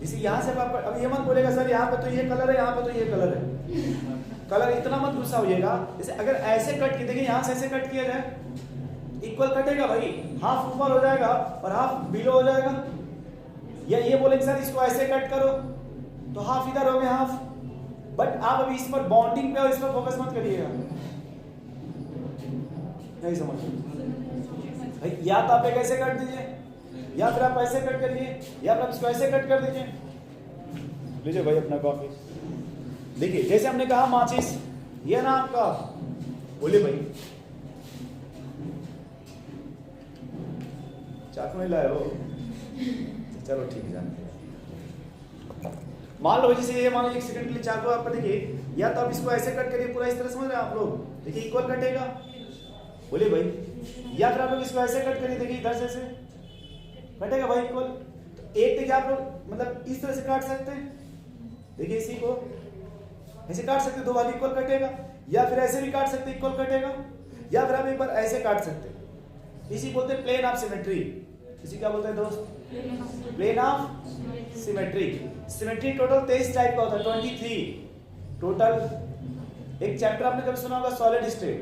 जैसे यहाँ से आप, अब ये मत बोलेगा सर यहाँ पे तो ये कलर है, यहाँ पे तो ये कलर है, कलर इतना मत गुस्सा होइएगा। जैसे अगर ऐसे कट किया, देखिए यहाँ से ऐसे कट किया जाए, इक्वल कटेगा भाई, हाफ ऊपर हो जाएगा और हाफ बिलो हो जाएगा। या ये बोलेंगे सर इसको ऐसे कट करो तो हाफ इधर हो गया हाफ। बट आप अभी इस पर बॉन्डिंग पे और इस पर फोकस मत करिएगा, नहीं समझ भाई। या तो आप एक ऐसे कट दीजिए, या फिर आप ऐसे कट करिए, या फिर आप इसको ऐसे कट कर दीजिए। लीजिए भाई अपना कॉपी। देखिए जैसे हमने कहा माचिस, ये ना आपका, बोलिए भाई चाकू नहीं लाए हो, चलो ठीक है जानते। मान लो जैसे ये, मान लो 1 सेकंड के लिए चाकू आपका, देखिए या तो आप इसको ऐसे कट करिए पूरा, इस तरह समझ रहे हैं आप लोग, देखिए इक्वल कटेगा, बोलिए भाई। या फिर आप लोग इसको ऐसे कट करिए, देखिए इधर से ऐसे कटेगा भाई इक्वल। तो एक देखिए आप लोग मतलब इस तरह से काट सकते हैं, देखिए इसी को ऐसे काट सकते, दो बार इक्वल कटेगा। या फिर ऐसे भी काट सकते, इक्वल कटेगा। या फिर आप एक बार ऐसे काट सकते, इसी बोलते हैं प्लेन ऑफ सिमेट्री। इसी क्या बोलते हैं दोस्त? Plane of symmetry. Symmetry total 23 type का होता है, 23 टोटल। एक चैप्टर आपने कभी सुना होगा सॉलिड स्टेट,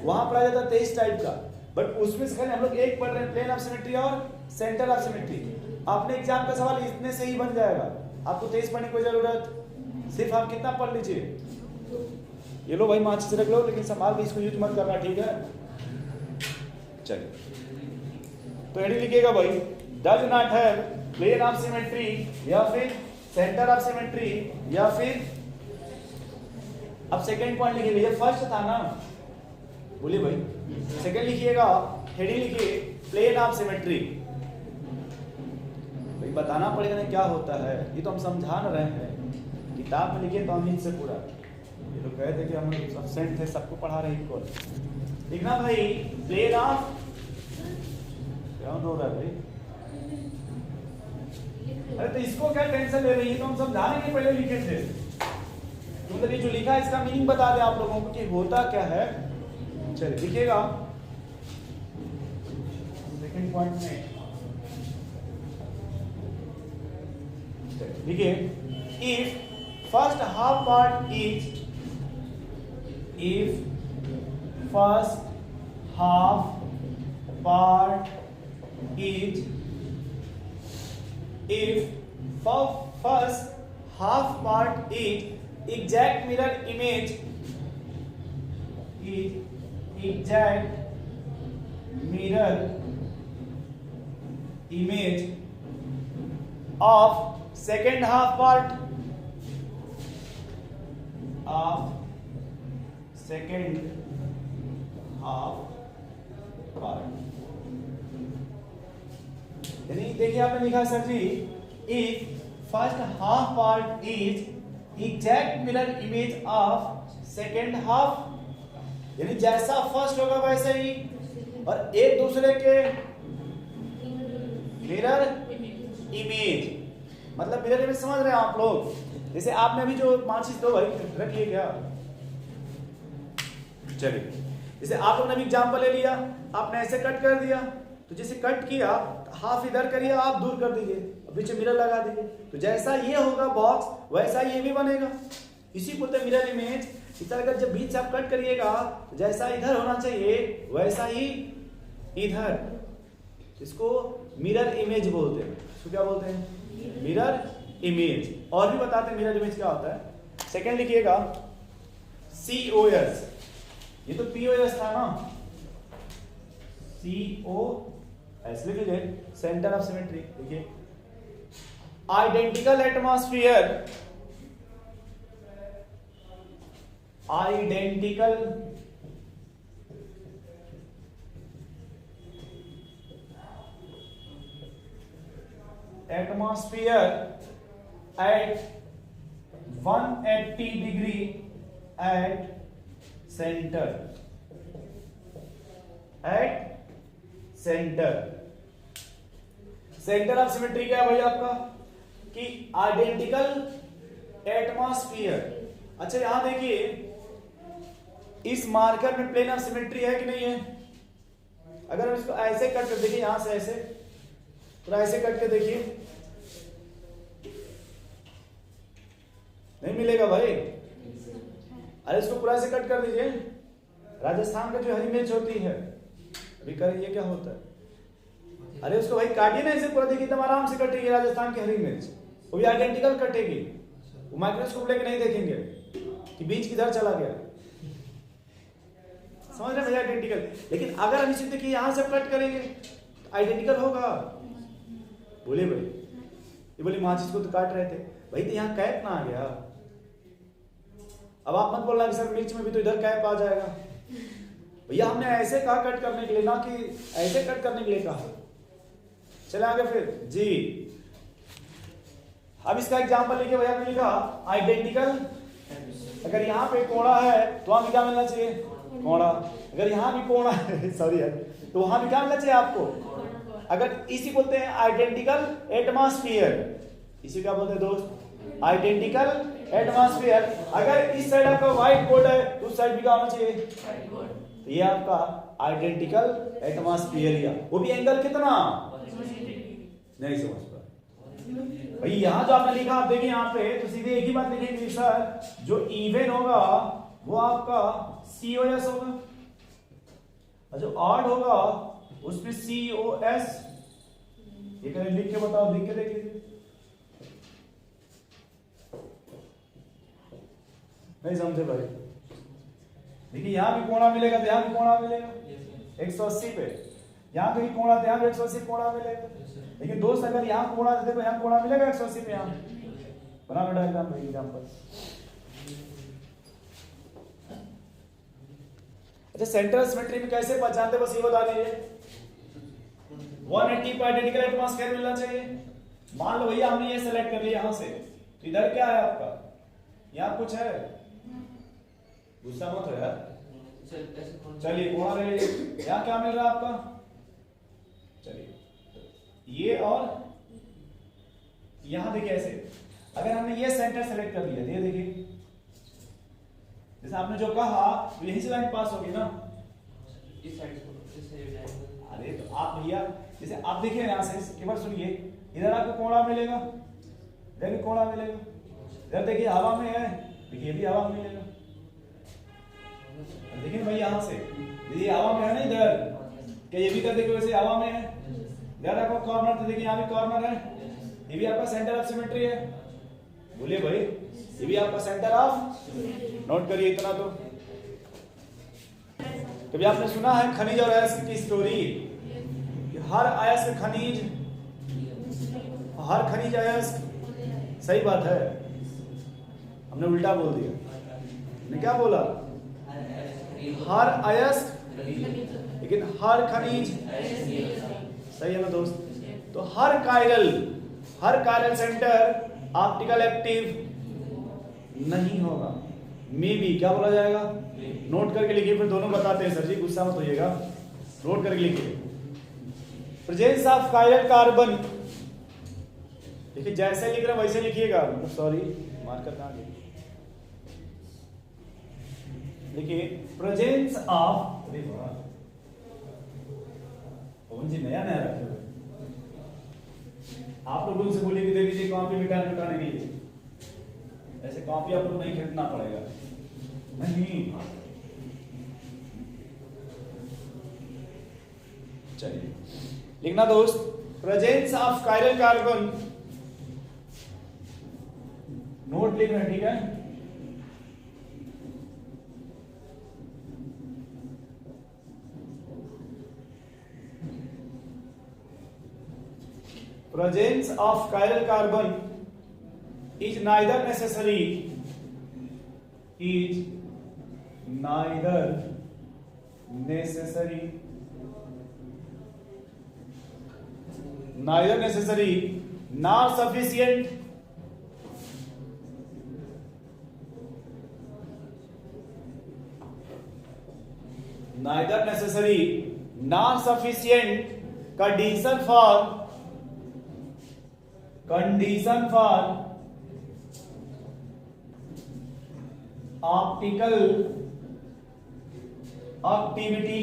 वहां पढ़ा जाता है 23 टाइप का। बट उसमें से खाली हम लोग एक पढ़ रहे हैं, प्लेन ऑफ सिमेट्री और सेंटर ऑफ सिमेट्री। आपने एग्जाम का सवाल इतने से ही बन जाएगा, आपको 23 पढ़ने की कोई जरूरत, सिर्फ आप कितना पढ़ लीजिए। ये लो भाई माचिस से रख लो, लेकिन संभाल के इसको यूज मत करना, ठीक है? चलिए तो हेडिंग लिखिएगा भाई, does not have plane of symmetry, या फिर सेंटर ऑफ सिमेट्री, या फिर अब सेकंड पॉइंट लिखिएगा, ये फर्स्ट था ना, बोलिए भाई। सेकंड लिखिएगा, हेडिंग लिखिए प्लेन ऑफ सिमेट्री। भाई बताना पड़ेगा ना क्या होता है, ये तो हम समझा न रहे हैं, किताब में लिखिए तो हम से पूरा। ये लोग कहे थे कि हम एब्सेंट थे, सबको पढ़ा रहे हैं इक्वल। लिखना भाई प्लेन ऑफ, क्या हो रहा है भाई? अरे तो इसको क्या टेंशन ले रही है, तो हम समझाने के पहले लिखे थे। तो मतलब ये जो लिखा है इसका मीनिंग बता दें आप लोगों को कि होता क्या है। चलिए लिखिएगा सेकंड पॉइंट में, लिखिए if first half part is, if first half part is, if first half part is exact mirror image, is exact mirror image of second half part of second half part। यानी देखिए आपने लिखा sir ji, if first half part is exact mirror image of second half, यानी जैसा first होगा वैसे ही, और एक दूसरे के मिरर इमेज, मतलब मिरर इमेज समझ रहे हैं आप लोग? जैसे आपने अभी जो माचिस दो भाई रखिए क्या, चलिए जैसे आप लोगों ने भी एग्जाम्पल ले लिया, आपने ऐसे कट कर दिया, तो जैसे कट किया हाफ इधर करिए, आप दूर कर दीजिए, पीछे मिरर लगा दीजिए, तो जैसा ये होगा बॉक्स वैसा ये भी बनेगा। इसी बोलते हैं मिरर इमेज। इस तरह का जब बीच से आप कट करिएगा, जैसा इधर होना चाहिए वैसा ही इधर, इसको मिरर इमेज बोलते हैं। इसको क्या बोलते हैं? Mirror image. और भी बताते हैं मिरर इमेज क्या होता है। सेकंड लिखिएगा COS, ये तो POS था ना, COS लिख लीजिए, सेंटर ऑफ सिमेट्री। देखिए identical atmosphere, identical atmosphere at 180 degree at centre, at centre. Centre of symmetry क्या है भाई आपका कि आइडेंटिकल एटमॉस्फेयर। अच्छा यहां देखिए इस मार्कर में प्लेन ऑफ सिमेट्री है कि नहीं है? अगर हम इसको ऐसे कट कर देखिए, यहां से ऐसे पूरा ऐसे कट के देखिए, नहीं मिलेगा भाई। अरे इसको पूरा ऐसे कट कर दीजिए। राजस्थान का जो हरी मिर्च होती है, अभी करिए क्या होता है, अरे उसको भाई काटिए ना ऐसे पूरा, देखिए एकदम आराम से कटेगी राजस्थान की हरी मिर्च, वो भी आइडेंटिकल कटेगी। वो माइक्रोस्कोप लेके नहीं देखेंगे कि बीज किधर चला गया, समझ रहे भैया, आइडेंटिकल। लेकिन अगर हम इसे देखिए यहां से कट करेंगे तो आइडेंटिकल होगा। बोले भाई, ये बोली माचिस को तो काट रहे थे भाई, तो यहाँ कैप ना आ गया। अब आप मत बोलना कि सर मिर्च में भी तो इधर कैप आ जाएगा। भैया हमने ऐसे कहा कट करने के लिए, ना कि ऐसे कट करने के लिए कहा। चले आगे फिर जी। अब इसका एग्जांपल लिखिए भैया, आपने लिखा आइडेंटिकल। अगर यहाँ पे कोणा है तो वहां भी क्या मिलना चाहिए? कोणा। अगर यहाँ भी कोणा है सॉरी है, तो वहां भी क्या मिलना चाहिए आपको? अगर इसी बोलते हैं आइडेंटिकल एटमॉस्फेयर। इसी क्या बोलते हैं दोस्त? Identical atmosphere. अगर इस साइड आपका व्हाइट बोर्ड है, उस साइड भी क्या होना चाहिए? तो ये आपका आइडेंटिकल एटमॉस्फेयर। वो भी एंगल कितना? नहीं समझ पा भाई। यहां जो आपने लिखा, आप देखिए यहाँ पे तो सीधे एक ही बात लिखेंगे सर, जो इवन होगा वो आपका COS होगा, और जो ऑड होगा उसमें COS। ये करें लिख के बताओ, लिख के देखिए। नहीं समझे भाई? देखिए यहां भी कोणा मिलेगा तो यहां भी कोणा मिलेगा 180 पे, यहां पे भी कोणा तो यहां भी 180 कोणा मिलेगा। लेकिन दोस्त अगर यहां कोणा देते तो यहां कोणा मिलेगा 180 पे। यहां बना लो डायग्राम भाई, एग्जांपल। अच्छा सेंट्रल सिमेट्री में कैसे पहचानते, बस ये बता दीजिए। 180 पर आइडेंटिकल एटमॉस्फेयर मिलना चाहिए। मान लो भैया हमने ये सेलेक्ट कर लिया यहां से, तो इधर क्या है आपका? यहां कुछ है, गुस्सा मत हो यार। चलिए कोणा ले लीजिए, यहां क्या मिल रहा है आपका? चलिए ये और यहां देखिए ऐसे। अगर हमने ये सेंटर सेलेक्ट कर लिया, ये देखिए जैसे आपने जो कहा तो यहीं से लाइन पास होगी ना, इस साइड से। अरे तो आप भैया जैसे आप देखिए यहां से, एक बार सुनिए, इधर आपको कोणा मिलेगा, इधर भी कोणा मिलेगा, इधर देखिए हवा में है, देखिए ये भी हवा में मिलेगा। देखिए भाई यहां से ये हवा में है ना, इधर क्या ये भी कर देखिए वैसे हवा में है। इधर आपको कॉर्नर, तो देखिए यहाँ भी कॉर्नर है, ये भी आपका सेंटर ऑफ सिमेट्री है। बोलिए भाई, ये भी आपका सेंटर ऑफ, नोट करिए इतना तो। कभी आपने सुना है खनिज और अयस्क की स्टोरी? हर अयस्क खनिज, हर खनिज अयस्क। सही बात है, हमने उल्टा बोल दिया। हमने क्या बोला? हर अयस्क, लेकिन हर खनिज। सही है ना दोस्त? तो हर कायरल सेंटर ऑप्टिकल एक्टिव नहीं होगा। मे बी क्या बोला जाएगा? नोट करके लिखिए, फिर दोनों बताते हैं सर जी, गुस्सा मत होइएगा। नोट करके लिखिए। प्रेजेंस ऑफ कायरल कार्बन, देखिए जैसे लिख रहे हैं वैसे लिखिएगा। सॉरी मार्कर कहां गया? देखिए प्रेजेंस ऑफ, अरे वाह पवन जी नया रखे हुए। आप लोग उनसे बोलिए कि दे दीजिए कॉपी मिटाने के लिए। ऐसे कॉपी आप लोग नहीं खरीदना पड़ेगा। नहीं चलिए लिखना दोस्त, presence of chiral carbon, note लिखना, ठीक है? Presence of chiral carbon is neither necessary, nor sufficient neither necessary nor sufficient condition for optical activity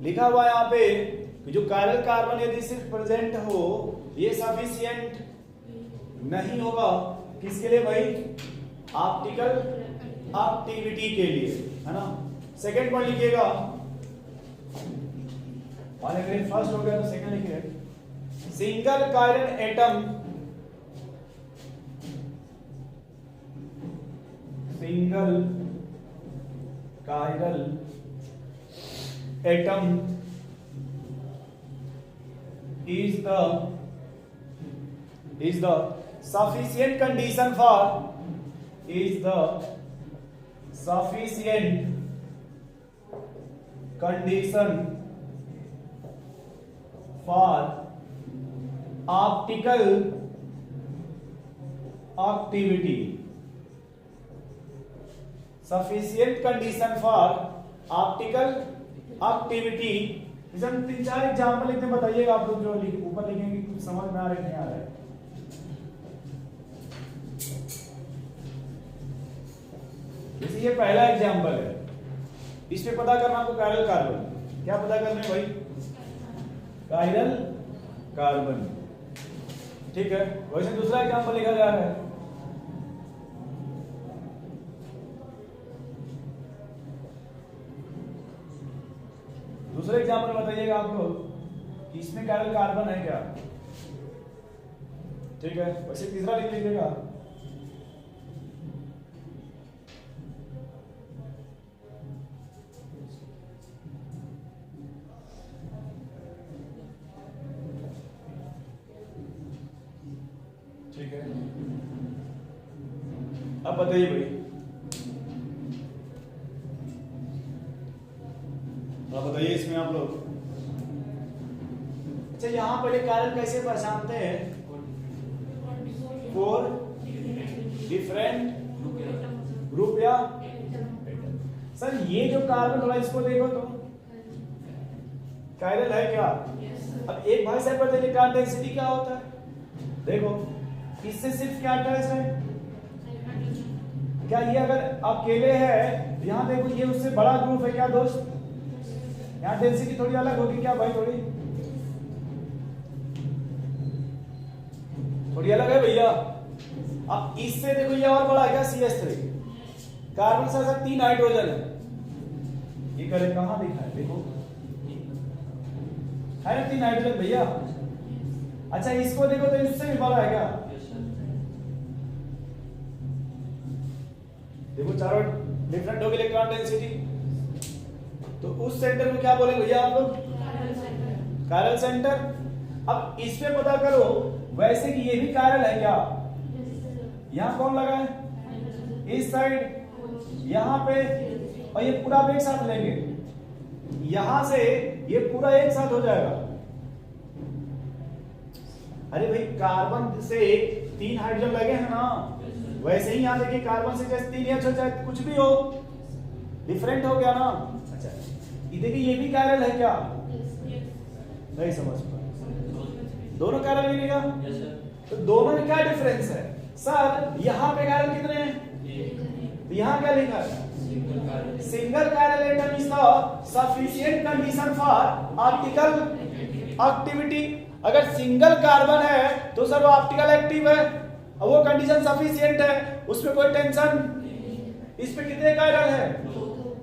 लिखा हुआ है यहाँ पे कि जो कायरल कार्बन यदि सिर्फ प्रेजेंट हो ये सफिशिएंट नहीं होगा किसके लिए भाई? ऑप्टिकल एक्टिविटी के लिए, है ना। सेकंड पॉइंट लिखिएगा, मान लीजिए फर्स्ट हो गया तो सेकंड लिखिए। Single chiral atom is the sufficient condition for optical activity. Sufficient condition for optical activity. इसे हम 3-4 एग्जाम्पल लिखते बताइएगा आप लोग, जो ऊपर लिखेंगे कुछ समझ में आ रहा है नहीं आ रहा है। जैसे ये पहला एग्जाम्पल है, इस पे पता करना आपको कायरल कार्बन। क्या पता करना है भाई? कायरल कार्बन, ठीक है। वैसे दूसरा एग्जाम्पल लिखा जा रहा है, दूसरे एग्जाम्पल बताइएगा आप लोग कि इसमें कायरल कार्बन है क्या, ठीक है। वैसे तीसरा लिख लीजिएगा। ठीक है, अब बताइए भाई, अब बताइए इसमें आप लोग। अच्छा, यहां पहले कायरल कैसे पहचानते हैं? 4 डिफरेंट ग्रुप या सर ये जो कार्बन वाला इसको देखो तो कायरल है क्या? अब एक भाई साहब बताइए इलेक्ट्रॉन डेंसिटी क्या होता है? देखो इससे सिर्फ क्या अटैच है? क्या ये अगर अकेले है, यहां देखो ये उससे बड़ा ग्रुप है क्या दोस्त? यहाँ डेंसिटी थोड़ी अलग होगी क्या भाई? थोड़ी अलग है भैया। अब इससे देखो ये और बड़ा है क्या? CH3 कार्बन से साथ 3 हाइड्रोजन है, ये करे कहां दिखा है? देखो है ना 3 हाइड्रोजन भैया। अच्छा इसको देखो तो इससे भी बड़ा है क्या? देखो चारों डिफरेंट होगी इलेक्ट्रॉन डेंसिटी, तो उस सेंटर को क्या बोले भैया आप लोग? Chiral centre. अब इस पे पता करो वैसे कि ये भी कायरल है क्या? यहां कौन लगा है? इस साइड यहां पे, और ये पूरा एक साथ लेंगे, यहां से ये पूरा एक साथ हो जाएगा। अरे भाई कार्बन से 3 हाइड्रोजन लगे हैं ना, वैसे ही यहां देखिए कार्बन से जैसे 3 H हो चाहे कुछ भी हो, डिफरेंट हो गया ना। अच्छा ये देखिए ये भी कायरल है क्या? नहीं समझ पा, दोनों कायरल मिलेगा। तो दोनों में क्या डिफरेंस है? सर यहाँ पे कायरल कितने हैं? तो यहाँ क्या लिखा है? Single chiral atom is the sufficient condition for optical activity. अगर सिंगल कार्बन है तो सर वो ऑप्टिकल एक्टिव है, और वो कंडीशन सफिशिएंट है, उसमें कोई टेंशन। इस पे कितने कायरल है?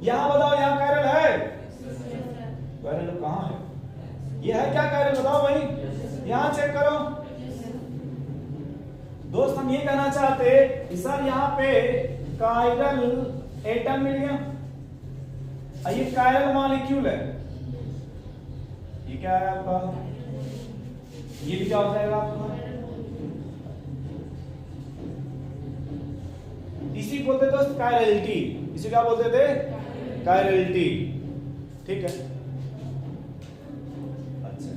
यहाँ बताओ, यहाँ कायरल है? कायरल कहाँ है? ये है क्या कायरल? बताओ भाई, यहाँ चेक करो। दोस्त हम ये कहना चाहते कि सर यहाँ पे कायरल एटम मिल गया, ये कायरल मॉलिक्यूल है, ये क्या है आपका? ये भी क्या हो जाएगा आपका? इसी बोलते थे दोस्त कायरलिटी, इसे क्या बोलते थे? कायरलिटी, ठीक है। अच्छा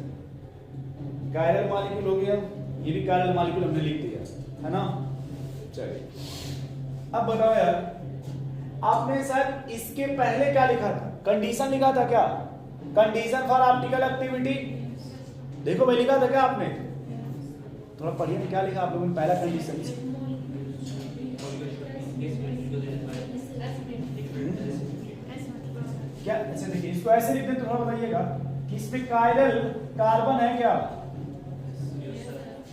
कायरल मॉलिक्यूल हो गया, ये भी कायरल मॉलिक्यूल हमने लिख दिया। है ना। चलिए अब बताओ यार, आपने शायद इसके पहले क्या लिखा था, कंडीशन लिखा था क्या, कंडीशन फॉर ऑप्टिकल एक्टिविटी। देखो भाई लिखा था क्या आपने, थोड़ा पढ़िए ना क्या लिखा आप लोगों ने पहला कंडीशन। क्या अच्छा देखिए इसको ऐसे लिखते तो थोड़ा बताइएगा कि इसमें कायरल कार्बन है क्या,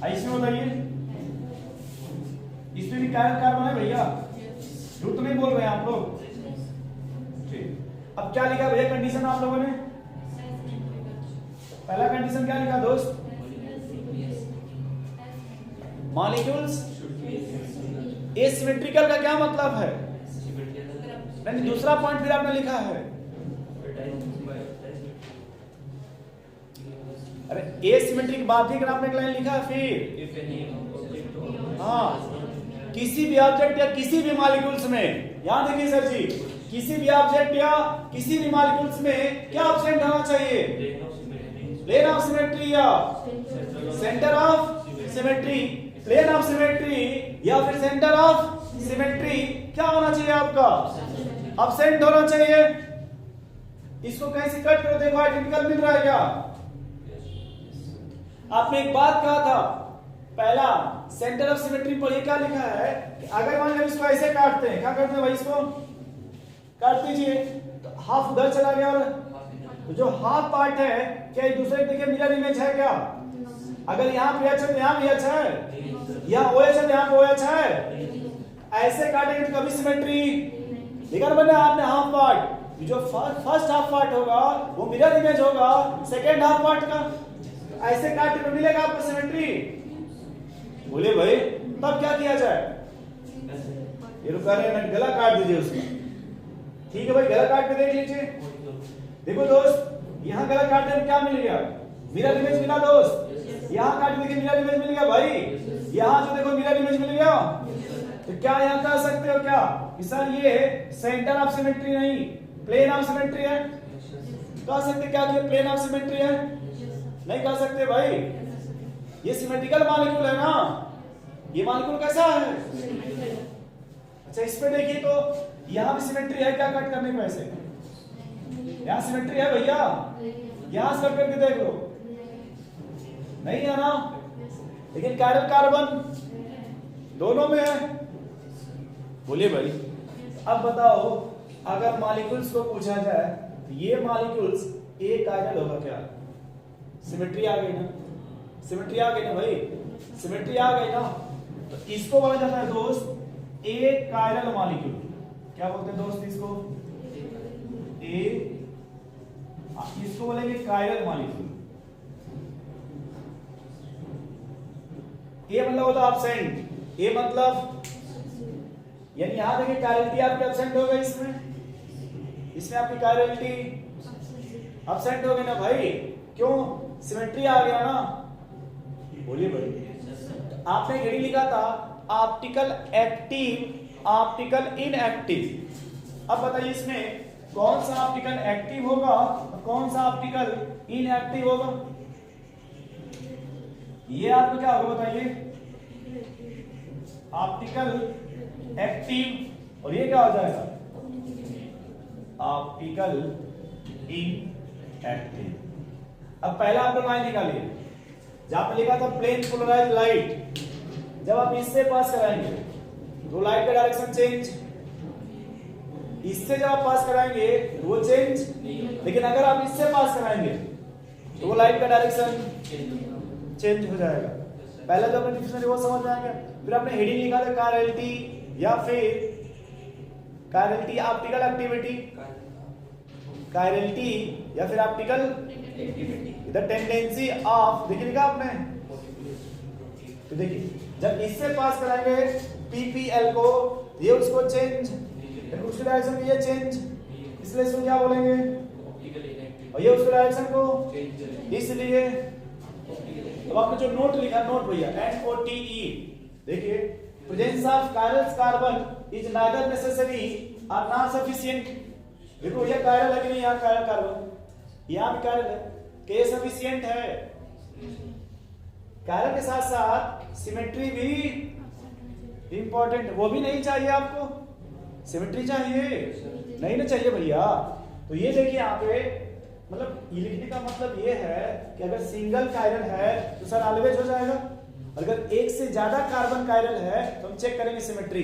इसमें बताइए इसमें भी कायरल कार्बन है भैया, झूठ तो नहीं बोल रहे हैं आप लोग। ठीक अब क्या लिखा भैया कंडीशन आप लोगों ने, पहला कंडीशन क्या लिखा दोस्त, मॉलिक्यूल्स एसिमेट्रिकल का क्या मतलब है, नहीं दूसरा पॉइंट फिर आपने लिखा है, अरे एसिमेट्रिक बात ही अगर आपने एक लाइन लिखा है फिर हाँ किसी भी ऑब्जेक्ट या किसी भी मॉलिक्यूल्स में, याद देखिए सर जी, किसी भी ऑब्जेक्ट या किसी भी मॉलिक्यूल्स में क्या एब्सेंट होना चाहिए, प्लेन ऑफ सिमेट्री या centre of symmetry, plane of symmetry या फिर सेंटर ऑफ सिमेट्री क्या होना चाहिए आपका, एब्सेंट होना चाहिए। इसको कैसे कट करो, देखो आइडेंटिकल मिल रहा है क्या। आपने एक बात कहा था, पहला सेंटर ऑफ सिमेट्री पढ़िए क्या लिखा है कि अगर मान लो इसको ऐसे काटते हैं, क्या करते हैं भाई, इसको काट दीजिए तो हाफ उधर चला गया, और तो जो हाफ पार्ट है क्या एक दूसरे देखिए मिरर इमेज है क्या, अगर यहाँ पे अच्छा तो यहाँ भी अच्छा है, यहाँ ओ अच्छा तो यहाँ पे ओ अच्छा है, ऐसे काटेंगे तो कभी सिमेट्री लेकर बना आपने हाफ पार्ट, जो फर्स्ट हाफ पार्ट होगा वो मिरर इमेज होगा सेकेंड हाफ पार्ट का, ऐसे काटने में मिलेगा आपको सिमेट्री। बोले भाई तब क्या किया जाए, ये रुका रहे ना, गला काट दीजिए उसका, ठीक है भाई गला काट के देख लीजिए। देखो दोस्त यहाँ गला काटने में क्या मिल गया, मिरर इमेज मिला दोस्त, यहाँ काट देखिए मिरर इमेज मिल गया भाई, यहाँ जो देखो मिरर इमेज मिल गया, तो क्या यहाँ कह सकते हो क्या कि सर ये सेंटर ऑफ सिमेट्री नहीं प्लेन ऑफ सिमेट्री है, कह सकते क्या कि प्लेन ऑफ सिमेट्री है, नहीं कह सकते भाई, ये सिमेट्रिकल मॉलिक्यूल है ना, ये मॉलिक्यूल कैसा है। अच्छा इस पे देखिए तो यहाँ भी सिमेट्री है क्या, कट करने में ऐसे यहाँ सिमेट्री है भैया, यहाँ से कट करके देख लो, नहीं है ना, लेकिन कायरल कार्बन दोनों में है। बोलिए भाई अब बताओ अगर मॉलिक्यूल्स को पूछा जाए तो ये मॉलिक्यूल्स एक कायरल होगा क्या, सिमेट्री आ गई ना, सिमेट्री आ गई ना भाई, सिमेट्री आ गई ना, तो इसको बोला जाता है दोस्त एक कायरल मॉलिक्यूल, क्या बोलते हैं दोस्त इसको, इसको बोलेंगे कायरल मॉलिक्यूल। ये मतलब होता है एब्सेंट, ये मतलब यानी यहां देखिए कायरलिटी आपकी एब्सेंट हो गई, इसमें आपकी कायरलिटी एब्सेंट हो गई ना भाई, क्यों, सिमेट्री आ गया ना। बोलिए भाई आपने हेडिंग लिखा था ऑप्टिकल एक्टिव ऑप्टिकल इनएक्टिव, अब बताइए इसमें कौन सा ऑप्टिकल एक्टिव होगा और कौन सा ऑप्टिकल इनएक्टिव होगा, ये आपको क्या होगा बताइए, ऑप्टिकल एक्टिव और ये क्या हो जाएगा ऑप्टिकल इनएक्टिव। अब पहला आप लोग लाइन निकालिए, जहां पे लिखा था प्लेन पोलराइज्ड लाइट, जब आप इससे पास कराएंगे तो लाइट का डायरेक्शन चेंज, इससे जब आप पास कराएंगे तो वो चेंज, लेकिन अगर आप इससे पास कराएंगे तो वो लाइट का डायरेक्शन चेंज हो जाएगा। पहला जो अपने डिफिनेशन वो समझ में आएगा, फिर आपने हेडिंग लिखा था कायरलिटी या फिर कायरलिटी ऑप्टिकल एक्टिविटी, कायरलिटी या फिर ऑप्टिकल द टेंडेंसी ऑफ, देखिए लिखा आपने, तो देखिए जब इससे पास कराएंगे पीपीएल को, ये उसको चेंज, उसके डायरेक्शन में ये चेंज, इसलिए इसको क्या बोलेंगे, और ये उसके डायरेक्शन को, इसलिए अब आपने जो नोट लिखा, नोट भैया NOTE, देखिए presence of chiral carbon is neither necessary और नॉट सफिशिएंट। देखो ये कायरल है कि नहीं, यहाँ कायरल कार्बन, यहाँ भी कायरल है, के सफिशिएंट है, कायरल के साथ साथ सिमेट्री भी इंपॉर्टेंट, वो भी नहीं चाहिए आपको, सिमेट्री चाहिए नहीं ना चाहिए भैया। तो ये देखिए यहाँ पे मतलब ये लिखने का मतलब ये है कि अगर सिंगल कायरल है तो सर ऑलवेज हो जाएगा, अगर एक से ज्यादा कार्बन कायरल है तो हम चेक करेंगे सिमेट्री।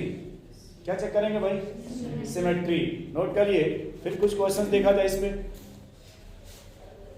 क्या चेक करेंगे भाई? सिमेट्री। नोट करिए, फिर कुछ क्वेश्चन देखा जाए इसमें।